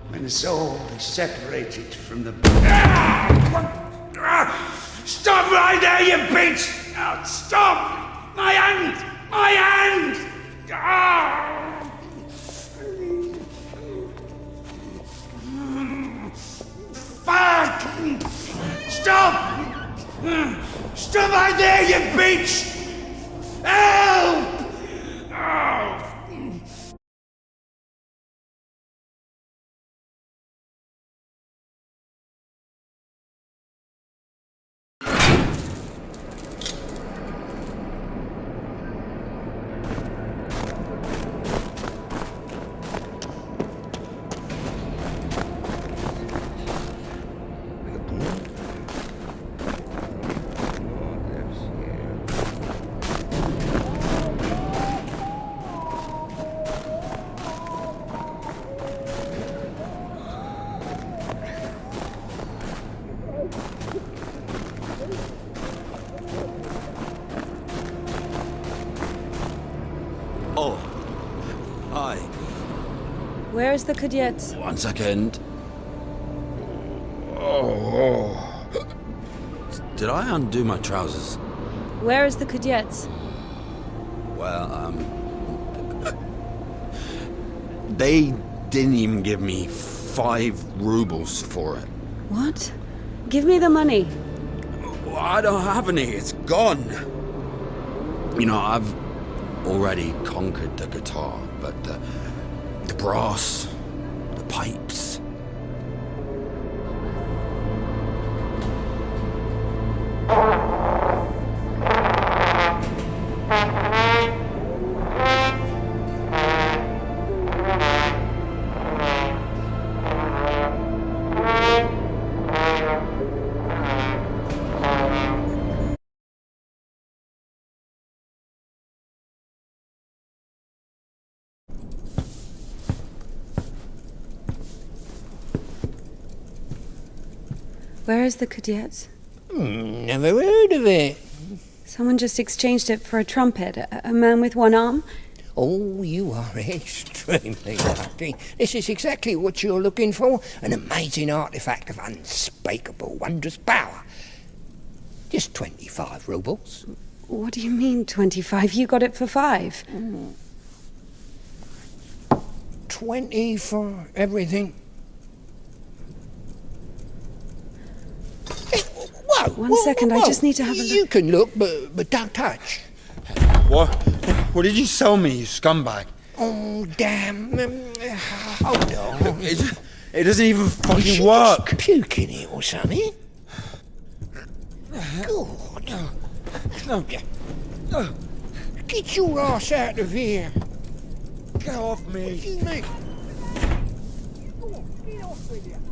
When the soul is separated from the body. Stop right there, you bitch! Now, stop! My hand! My hand! Fuck! Stop! Stop right there, you bitch! Help! Oh. Oh. Hi. Where is the cadet? 1 second. Oh. Did I undo my trousers? Where is the cadet? Well, they didn't even give me 5 rubles for it. What? Give me the money. I don't have any, it's gone. You know, I've already conquered the guitar, but the brass, the pipes. Where is the cadet? Never heard of it. Someone just exchanged it for a trumpet. A man with one arm? Oh, you are extremely lucky. This is exactly what you're looking for. An amazing artifact of unspeakable, wondrous power. Just 25 rubles. What do you mean, 25? You got it for 5. 20 for everything. Hey, whoa, One second, I just need to have a look. You can look, but don't touch. What did you sell me, you scumbag? Oh, damn. Hold on. It doesn't even fucking work. Just puke in it or something. God. Get your ass out of here. Get off me. What do you mean? Go on, get off with you.